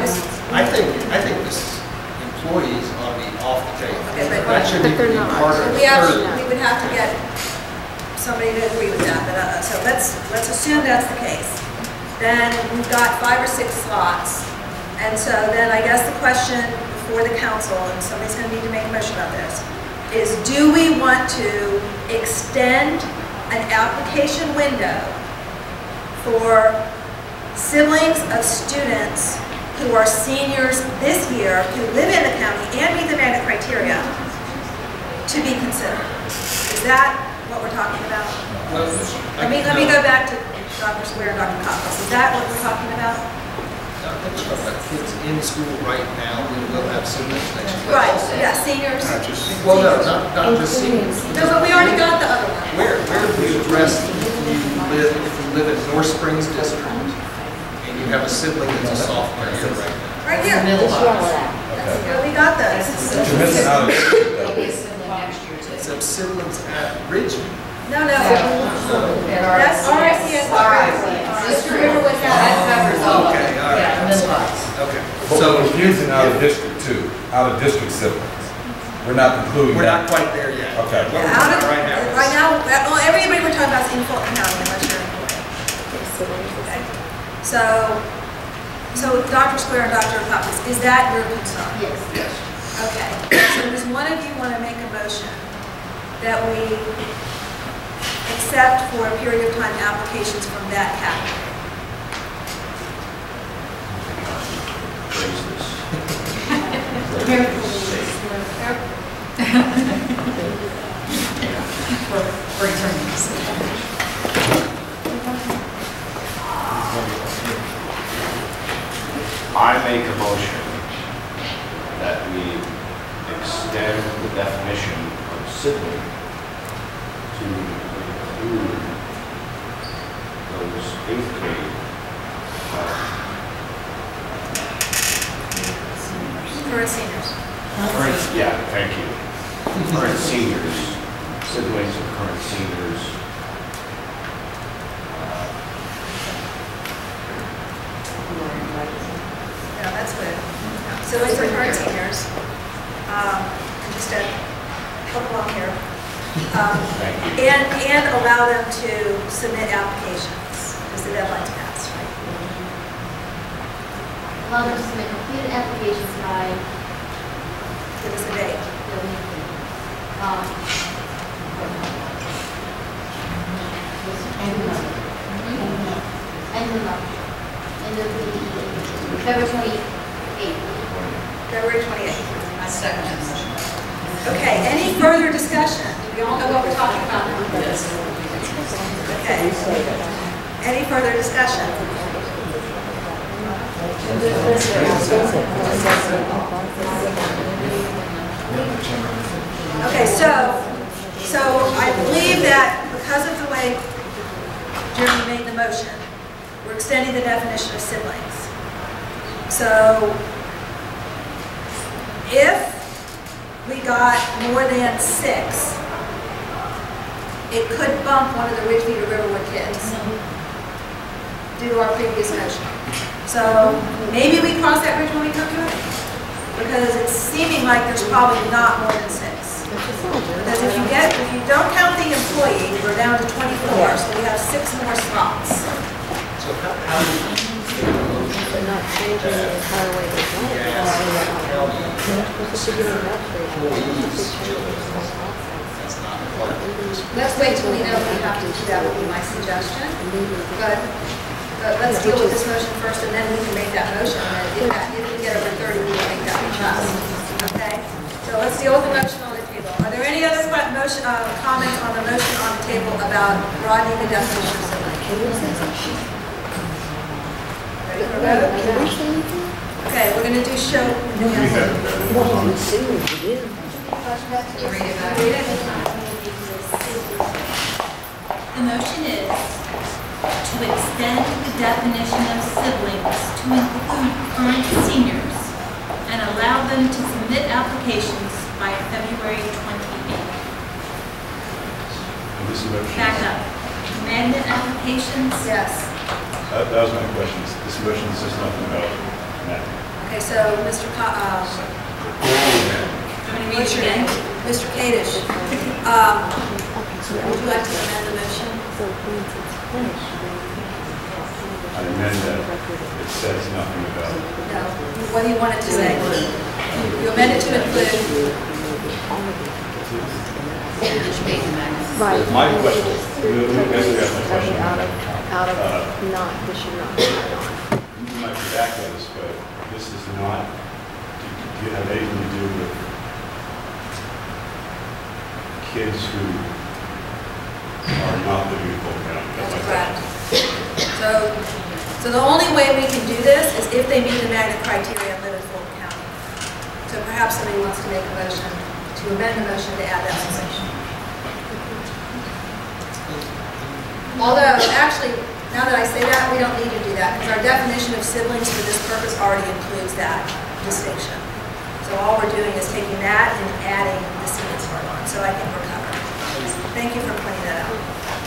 [SPEAKER 5] think this employees ought to be off the table.
[SPEAKER 2] Okay, but-
[SPEAKER 5] That shouldn't even be part of the
[SPEAKER 2] we would have to get somebody to agree with that. But, so let's assume that's the case. Then we've got 5 or 6 slots. And so then I guess the question before the council, and somebody's going to need to make a motion on this, is do we want to extend an application window for siblings of students who are seniors this year, who live in the county and meet the magnet criteria, to be considered? Is that what we're talking about? Let me go back to Dr. Square and Dr. Coppers. Is that what we're talking about?
[SPEAKER 5] Kids in school right now, we will have siblings next year.
[SPEAKER 2] Right, yeah, seniors.
[SPEAKER 5] Well, no, not just seniors.
[SPEAKER 2] No, but we already got the other one.
[SPEAKER 5] Where do we address if you live in North Springs District and you have a sibling that's a sophomore here right now?
[SPEAKER 2] Right here.
[SPEAKER 4] Middle box.
[SPEAKER 2] Yeah, we got those.
[SPEAKER 10] You're missing out.
[SPEAKER 4] There'll be a sibling next year too.
[SPEAKER 5] Except siblings at Ridgeview.
[SPEAKER 2] No.
[SPEAKER 4] There are-
[SPEAKER 2] That's RICS.
[SPEAKER 4] Riverwood, that covers all of
[SPEAKER 5] Okay,
[SPEAKER 4] it.
[SPEAKER 5] all right.
[SPEAKER 4] Yeah, the middle box.
[SPEAKER 5] Okay.
[SPEAKER 10] But we're confusing out of district too, out of district siblings. We're not including
[SPEAKER 5] We're not
[SPEAKER 10] that.
[SPEAKER 5] quite there yet.
[SPEAKER 10] Okay.
[SPEAKER 5] What we're
[SPEAKER 2] Out
[SPEAKER 5] doing
[SPEAKER 2] of,
[SPEAKER 5] right now is-
[SPEAKER 2] right now, well, everybody we're talking about is in Fulton County, unless you're an employee. Okay. So Dr. Square and Dr. Coppers, is that your concern?
[SPEAKER 6] Yes.
[SPEAKER 5] Yes.
[SPEAKER 2] Okay. So does one of you want to make a motion that we accept for a period of time applications from that category?
[SPEAKER 4] For eternity.
[SPEAKER 16] I make a motion that we extend the definition of sibling to include those 8th grade
[SPEAKER 2] Current seniors.
[SPEAKER 16] yeah, thank you. Current seniors, siblings of current seniors.
[SPEAKER 2] Yeah, that's good. So it's for current seniors. Just to help along here. And allow them to submit applications, because the deadline's passed, right?
[SPEAKER 13] Allow them to submit completed applications by
[SPEAKER 2] Give us a date.
[SPEAKER 13] End of the month. End of the February 28th.
[SPEAKER 2] February 28th.
[SPEAKER 4] I second that motion.
[SPEAKER 2] Okay, any further discussion? Do we all know what we're talking about?
[SPEAKER 4] Yes.
[SPEAKER 2] Okay. Any further discussion? Okay, so I believe that because of the way Jeremy made the motion, we're extending the definition of siblings. So if we got more than 6, it could bump one of the Ridgeview to Riverwood kids due to our previous motion. So maybe we cross that bridge when we come to it, because it's seeming like there's probably not more than 6. Because if you don't count the employee, we're down to 24, so we have 6 more slots.
[SPEAKER 8] So how do you
[SPEAKER 15] They're not changing the entire way they go.
[SPEAKER 8] That's not part of this.
[SPEAKER 2] Let's wait till we know if we have to do that, would be my suggestion. But let's deal with this motion first, and then we can make that motion. And if we get over 30, we can make that request. Okay? So let's deal with the motion on the table. Are there any other motion, comments on the motion on the table about broadening the definition of sibling? Ready for a vote? Okay, we're going to do show.
[SPEAKER 17] The motion is to extend the definition of siblings to include current seniors and allow them to submit applications by February 28th. Back up. Magnet applications?
[SPEAKER 2] Yes.
[SPEAKER 11] That was my question. This motion says nothing about that.
[SPEAKER 2] Okay, so Mr.
[SPEAKER 17] What's your name?
[SPEAKER 2] Mr. Kadish, would you like to amend the motion?
[SPEAKER 11] I amend that it says nothing about it.
[SPEAKER 2] No. What do you want it to say? You amend it to include.
[SPEAKER 15] Right.
[SPEAKER 11] My question, let me ask my question.
[SPEAKER 15] Out of not, this should not be on.
[SPEAKER 11] You might be back to this, but this is not, do you have anything to do with kids who are not living in Fulton County?
[SPEAKER 2] That's correct. So the only way we can do this is if they meet the magnet criteria and live in Fulton County. So perhaps somebody wants to make a motion to amend the motion to add that section. Although, actually, now that I say that, we don't need to do that, because our definition of siblings for this purpose already includes that distinction. So all we're doing is taking that and adding the seniors part on. So I think we're covered. Thank you for pointing that out.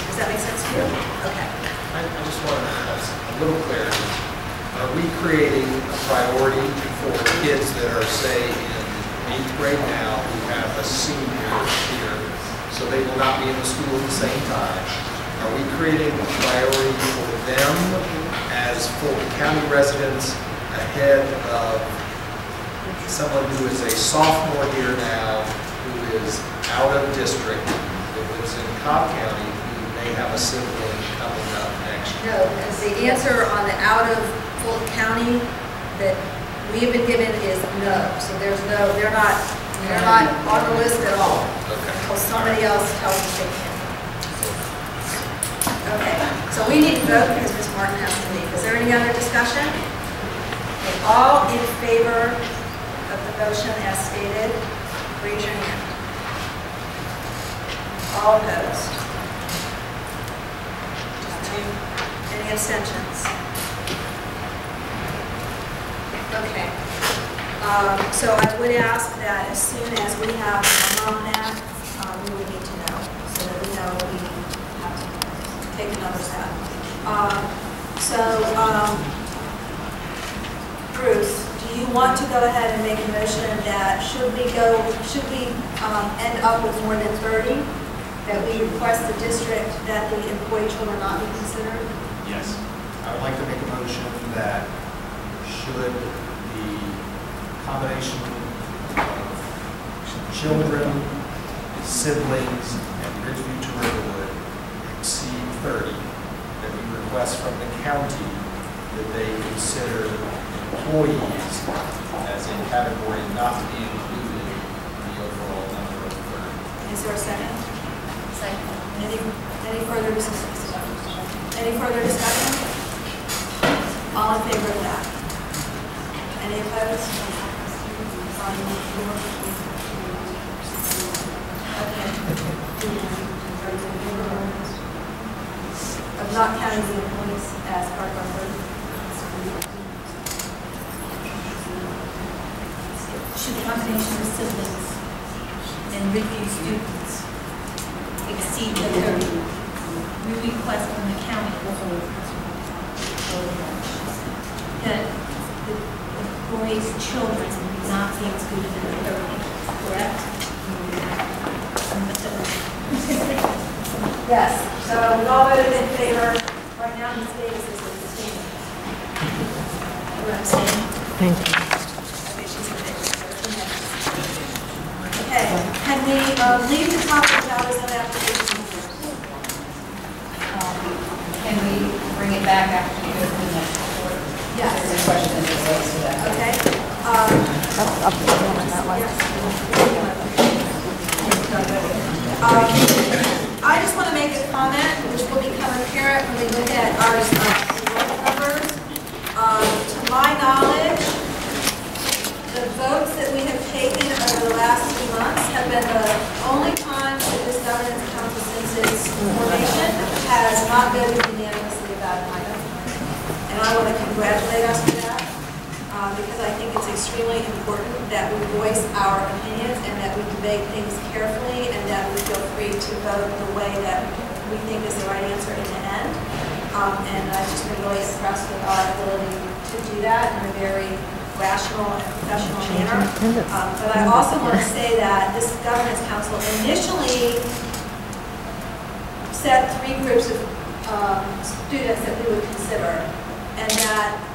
[SPEAKER 2] Does that make sense to you? Okay.
[SPEAKER 3] I just want to have a little clarity. Are we creating a priority for kids that are, say, in 8th grade now, who have a senior here, so they will not be in the school at the same time? Are we creating a priority for them as Fulton County residents ahead of someone who is a sophomore here now, who is out of district, who lives in Cobb County, who may have a sibling coming up next year?
[SPEAKER 2] No, because the answer on the out of Fulton County that we have been given is no. So there's no, they're not on the list at all.
[SPEAKER 3] Okay.
[SPEAKER 2] Until somebody else tells us they can. Okay, so we need to vote because Ms. Martin has to leave. Is there any other discussion? Okay, all in favor of the motion as stated, raise your hand. All opposed? Just 2. Any abstentions? Okay. So I would ask that as soon as we have a mom that, we would need to know, so that we know we have to take another step. Bruce, do you want to go ahead and make a motion that should we end up with more than 30, that we request the district that the employee children not be considered?
[SPEAKER 3] Yes. I would like to make a motion that should the combination of children, siblings, and Ridgeview to Riverwood exceed 30, that we request from the county that they consider employees as a category not to be included in the overall number of 30.
[SPEAKER 2] Is there a second? Second. Any further discussion? Any further discussion? All in favor of that? Any opposed? Okay. Of not counting the employees as part of our burden.
[SPEAKER 17] Should the combination of siblings and Ridgeview students exceed the 30, we request from the county that the boys' children not be included in the 30, correct?
[SPEAKER 2] Yes, so we all voted in favor. Right now, Ms. Davis is abstaining. You're abstaining?
[SPEAKER 15] Thank you.
[SPEAKER 2] Okay, she's in favor. Okay, can we leave the topic of hours of application?
[SPEAKER 4] Can we bring it back after we go to the next report?
[SPEAKER 2] Yes.
[SPEAKER 4] There's a question that relates to that.
[SPEAKER 2] Okay.
[SPEAKER 15] I'll put it on that one.
[SPEAKER 2] I just want to make a comment, which will become apparent when we look at our enrollment numbers. To my knowledge, the votes that we have taken over the last 2 months have been the only time that this governance council since its formation has not voted unanimously about an item. And I want to congratulate us for that, because I think it's extremely important that we voice our opinions and that we debate things carefully and that we feel free to vote the way that we think is the right answer in the end. And I've just been really impressed with our ability to do that in a very rational and professional manner. But I also want to say that this governance council initially set 3 groups of students that we would consider, and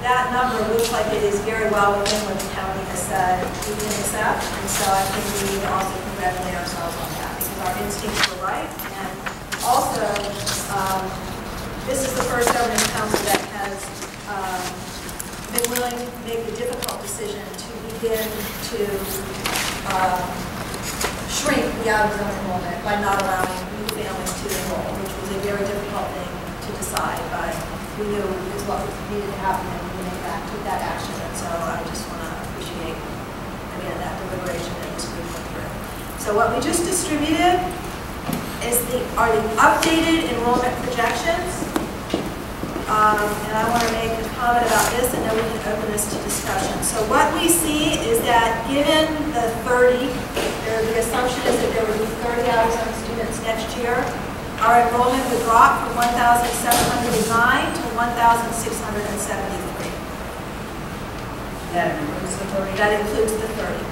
[SPEAKER 2] that number looks like it is very well within what the county has said we can accept. And so I think we need to also congratulate ourselves on that, because our instincts were right. And also, this is the first governance council that has been willing to make the difficult decision to begin to shrink the out-of-zone enrollment by not allowing new families to enroll, which was a very difficult thing to decide, but we knew is what needed to happen and we took that action. And so I just want to appreciate, again, that deliberation that this group went through. So what we just distributed are the updated enrollment projections. And I want to make a comment about this, and then we can open this to discussion. So what we see is that given the 30, the assumption is that there would be 30 out-of-zone students next year, our enrollment would drop from 1,709 to 1,673.
[SPEAKER 17] That includes the 30?
[SPEAKER 2] That includes the 30.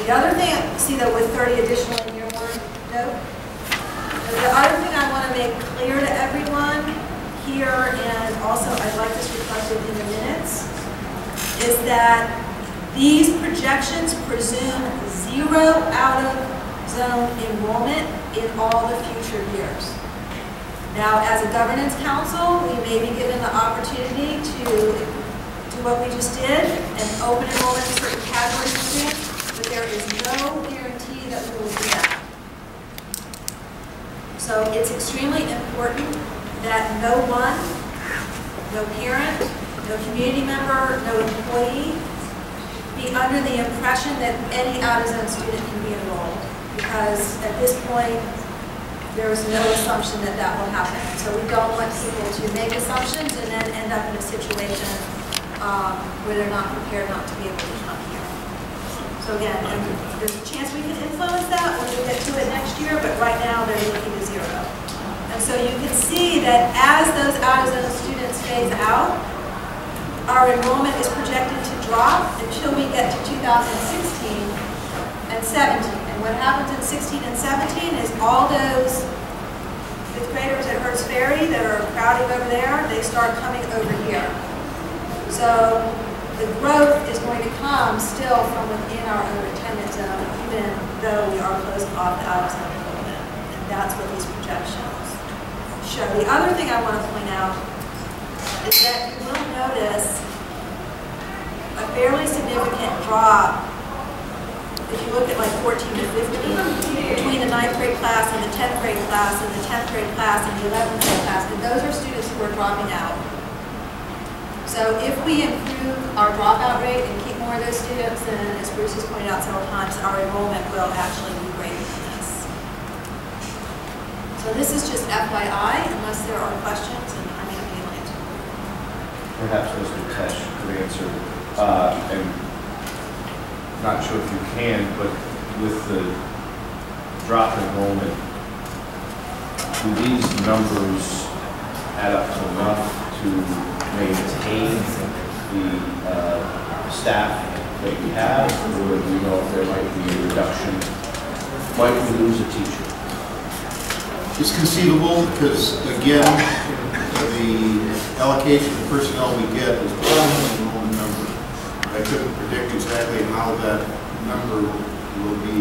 [SPEAKER 2] The other thing, see that with 30 additional in your word note? The other thing I want to make clear to everyone here, and also I'd like this reflected in the minutes, is that these projections presume 0 out-of-zone enrollment in all the future years. Now, as a governance council, we may be given the opportunity to do what we just did and open enrollment in certain categories of students, but there is no guarantee that we will do that. So it's extremely important that no one, no parent, no community member, no employee be under the impression that any out-of-zone student can be enrolled, because at this point, there is no assumption that that will happen. So we don't want people to make assumptions and then end up in a situation where they're not prepared not to be able to come here. So again, there's a chance we can influence that when we get to it next year, but right now they're looking to 0. And so you can see that as those out-of-zone students phase out, our enrollment is projected to drop until we get to 2016 and 17. And what happens in 16 and 17 is all those 5th graders at Hertz Ferry that are crowding over there, they start coming over here. So the growth is going to come still from within our own attendance zone, even though we are closing off the out-of-zone enrollment. And that's what these projections show. The other thing I want to point out is that you will notice a fairly significant drop if you look at like 14 to 15, between the 9th grade class and the 10th grade class and the 10th grade class and the 11th grade class, and those are students who are dropping out. So if we improve our dropout rate and keep more of those students, then as Bruce has pointed out several times, our enrollment will actually be greater than this. So this is just FYI, unless there are questions, and I'm going to be able to answer.
[SPEAKER 7] Perhaps Mr. Tesh could answer, and not sure if you can, but with the drop in enrollment, do these numbers add up to enough to maintain the staff that we have, or do you know if there might be a reduction? Might we lose a teacher?
[SPEAKER 1] It's conceivable because, again, the allocation of personnel we get is based on the enrollment number. I couldn't predict exactly how that number will be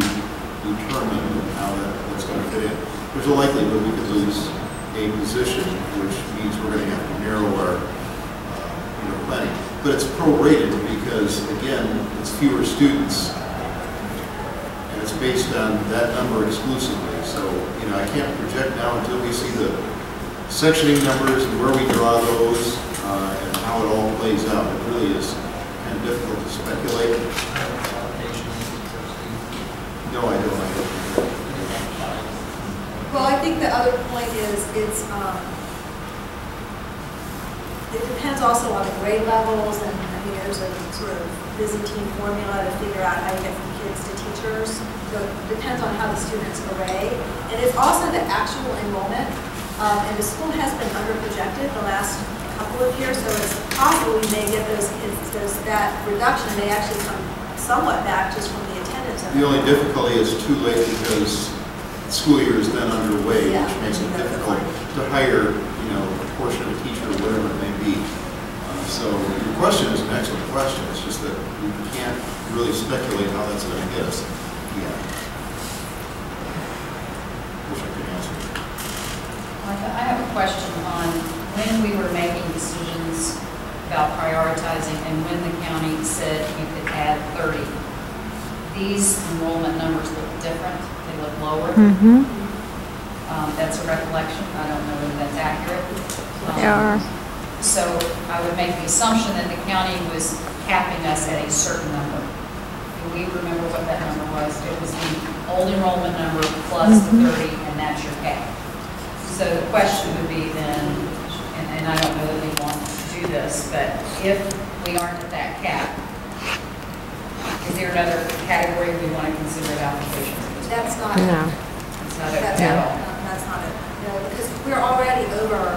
[SPEAKER 1] determined and how that's going to fit in. There's a likelihood we could lose a position, which means we're going to have to narrow our planning. But it's prorated because, again, it's fewer students, and it's based on that number exclusively. So, I can't project now until we see the sectioning numbers and where we draw those and how it all plays out. It really is kind of difficult to speculate. No, I don't.
[SPEAKER 2] Well, I think the other point is it depends also on the grade levels, and there's a sort of Byzantine formula to figure out how you get from kids to teachers. So it depends on how the students array. And it's also the actual enrollment. And the school has been under-projected the last couple of years, so it's possible we may get those kids, that reduction may actually come somewhat back just from the attendance.
[SPEAKER 1] The only difficulty is too late because the school year is then underway, which makes it difficult to hire, a portion of a teacher or whatever it may be. So your question is an excellent question. It's just that we can't really speculate how that's going to get us. Yeah. Wish I could answer.
[SPEAKER 4] Martha, I have a question on when we were making decisions about prioritizing and when the county said you could add 30. These enrollment numbers look different. They look lower. That's a recollection. I don't know whether that's accurate.
[SPEAKER 15] They are.
[SPEAKER 4] So I would make the assumption that the county was capping us at a certain number. Do we remember what that number was? It was the old enrollment number plus the 30, and that's your cap. So the question would be then, and I don't know that we want to do this, but if we aren't at that cap, is there another category we want to consider at applications?
[SPEAKER 2] That's not
[SPEAKER 15] No.
[SPEAKER 4] It's not at all.
[SPEAKER 2] That's not it. No, because we're already over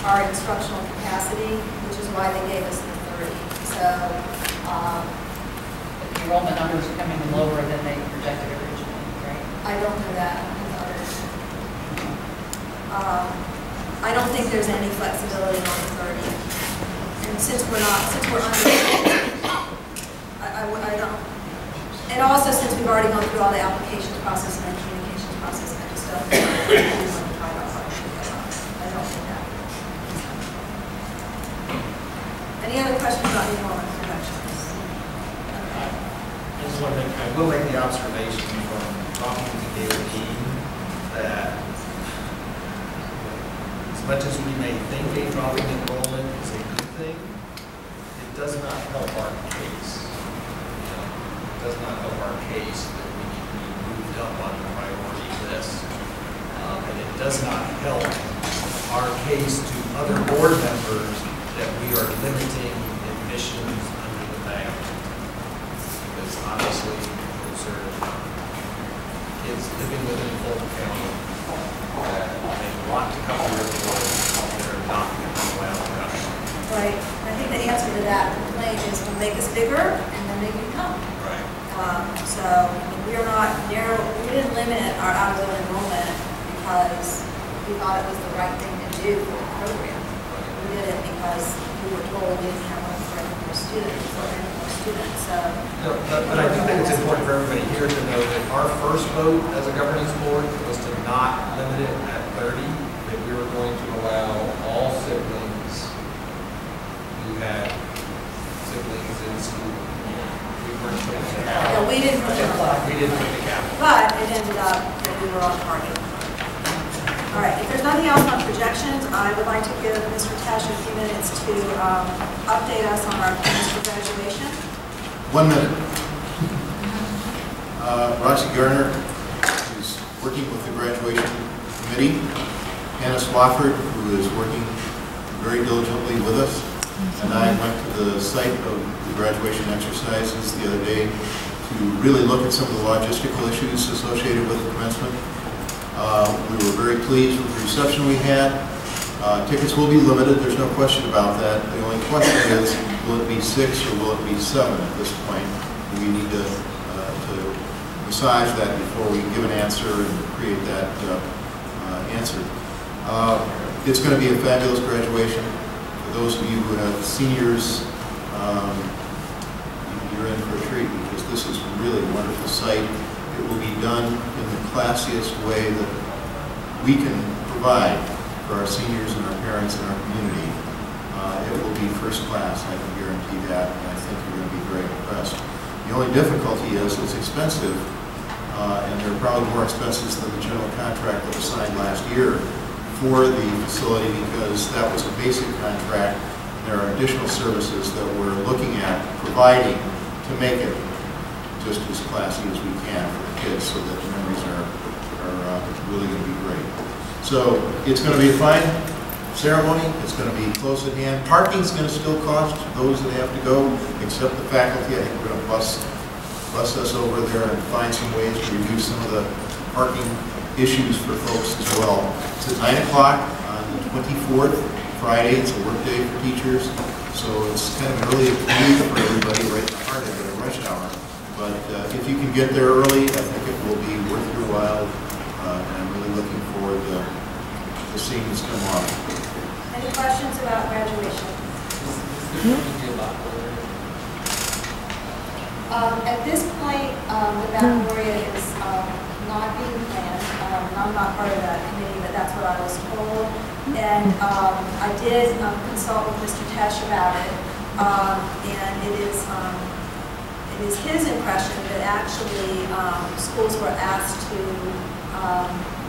[SPEAKER 2] our instructional capacity, which is why they gave us the 30. So,
[SPEAKER 4] But the enrollment numbers are coming in lower than they projected originally, right?
[SPEAKER 2] I don't know that. I don't think there's any flexibility on the 30. And since we're under, I don't. And also, since we've already gone through all the applications process and the communications process, I just don't think I don't think that. Any other questions about the enrollment projections?
[SPEAKER 3] I will make the observation from talking to David Dean that as much as we may think a drop in enrollment is a good thing, it does not help our case. It does not help our case that we need to be moved up on the priority list. And it does not help our case to other board members that we are limiting admissions under the bag. Because obviously, those are kids living within Fulton County that they want to come to Riverwood, they're not going to allow to come.
[SPEAKER 2] Right. I think the answer to that complaint is we'll make us bigger and then they can come.
[SPEAKER 3] Right.
[SPEAKER 2] So we are not narrow. We didn't limit our out-of-zone enrollment because we thought it was the right thing to do for the program. We did it because we were told we didn't have room for any more students. So.
[SPEAKER 3] No, but I do think it's important for everybody here to know that our first vote as a governance board was to not limit it at 30, that we were going to allow all siblings who had siblings in school. We
[SPEAKER 5] weren't putting the cap.
[SPEAKER 2] Yeah, we didn't put it on.
[SPEAKER 5] We didn't put the cap.
[SPEAKER 2] But it ended up that we were on target. All right, if there's nothing else on projections, I would like to give Mr. Tesh a few minutes to update us on our plans for graduation.
[SPEAKER 1] 1 minute. Roxy Garner is working with the graduation committee. Hannah Swafford, who is working very diligently with us, and I went to the site of the graduation exercises the other day to really look at some of the logistical issues associated with the commencement. We were very pleased with the reception we had. Tickets will be limited, there's no question about that. The only question is, will it be 6 or will it be 7 at this point? We need to massage that before we give an answer and create that answer. It's going to be a fabulous graduation. For those of you who have seniors, you're in for a treat because this is really a wonderful site. It will be done in the classiest way that we can provide for our seniors and our parents and our community. It will be first class, I can guarantee that, and I think you're going to be very impressed. The only difficulty is it's expensive, and there are probably more expenses than the general contract that was signed last year for the facility because that was a basic contract. There are additional services that we're looking at providing to make it just as classy as we can for the kids so that the memories are really going to be great. So it's going to be a fine ceremony. It's going to be close at hand. Parking's going to still cost those that have to go, except the faculty. I think we're going to bus us over there and find some ways to reduce some of the parking issues for folks as well. It's at 9 o'clock on the 24th, Friday. It's a work day for teachers, so it's kind of an early commute for everybody right in the heart of it, a rush hour. But if you can get there early, I think it will be worth your while, and I'm really looking forward to seeing this come off.
[SPEAKER 2] Any questions about graduation? At this point, the baccalaureate is not being planned. I'm not part of that committee, but that's what I was told. And I did consult with Mr. Tesh about it, and it is his impression that actually schools were asked to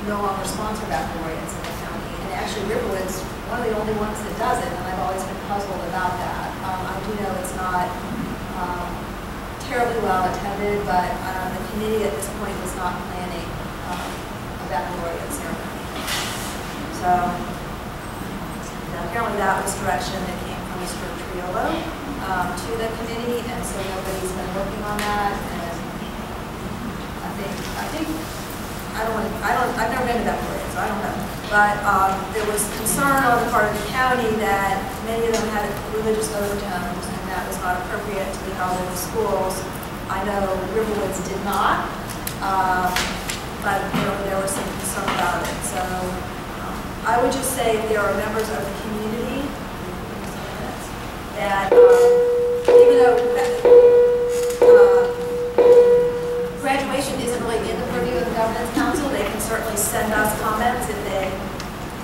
[SPEAKER 2] no longer sponsor baccalaureates in the county. And actually Riverwood's one of the only ones that does it, and I've always been puzzled about that. I do know it's not terribly well attended, but the committee at this point was not planning a baccalaureate ceremony. So apparently that was direction that came from Mr. Triolo to the committee, and so nobody's been working on that. And I've never been to baccalaureate, so I don't know. But there was concern on the part of the county that many of them had religious overtones, and that was not appropriate to be held in the schools. I know Riverwoods did not, but there was some concern about it. So I would just say there are members of the community that even though graduation isn't really in the purview of the Governance Council, they can certainly send us comments if they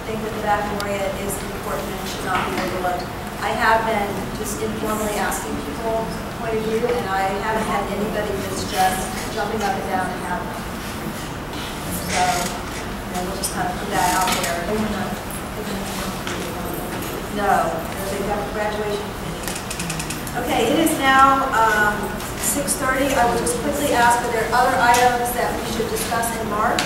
[SPEAKER 2] think that the baccalaureate is important and should not be overlooked. I have been just informally asking people point of view, and I haven't had anybody that's just jumping up and down and have them. So we'll just kind of put that out there. No, there's a graduation committee. Okay, it is now 6:30. I will just quickly ask, are there other items that we should discuss in March?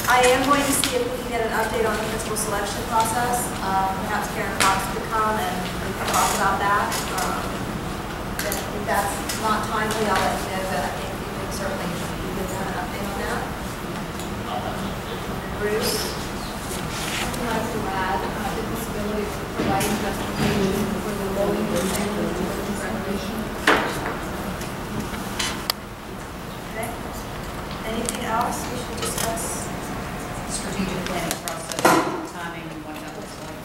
[SPEAKER 2] I am going to see if we can get an update on the principal selection process. Perhaps Karen Cox could come and we can talk about that. If that's not timely, I'll let you know, but I think we would certainly be good to have an update on that. Bruce?
[SPEAKER 12] I'd like to add the possibility of providing justification for the loading of standards during graduation.
[SPEAKER 2] Okay. Anything else we should discuss?
[SPEAKER 4] Strategic planning process, timing, and what that looks like.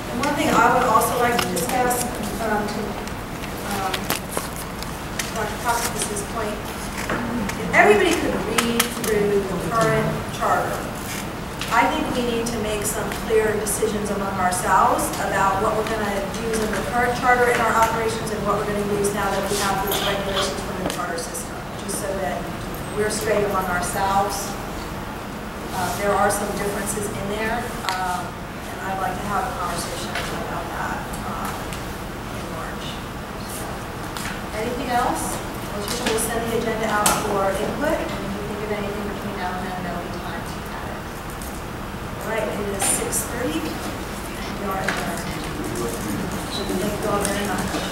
[SPEAKER 2] And one thing I would also like to discuss, Dr. Cox's point, if everybody could read through the current charter, I think we need to make some clear decisions among ourselves about what we're going to use in the current charter in our operations and what we're going to use now that we have these regulations from the charter system, just so that we're straight among ourselves. There are some differences in there, and I'd like to have a conversation about that in March. So, anything else? We'll send the agenda out for input, and if you think of anything between now and then, there'll be time to add it. All right, it is 6:30. We are adjourned. Thank you all very much.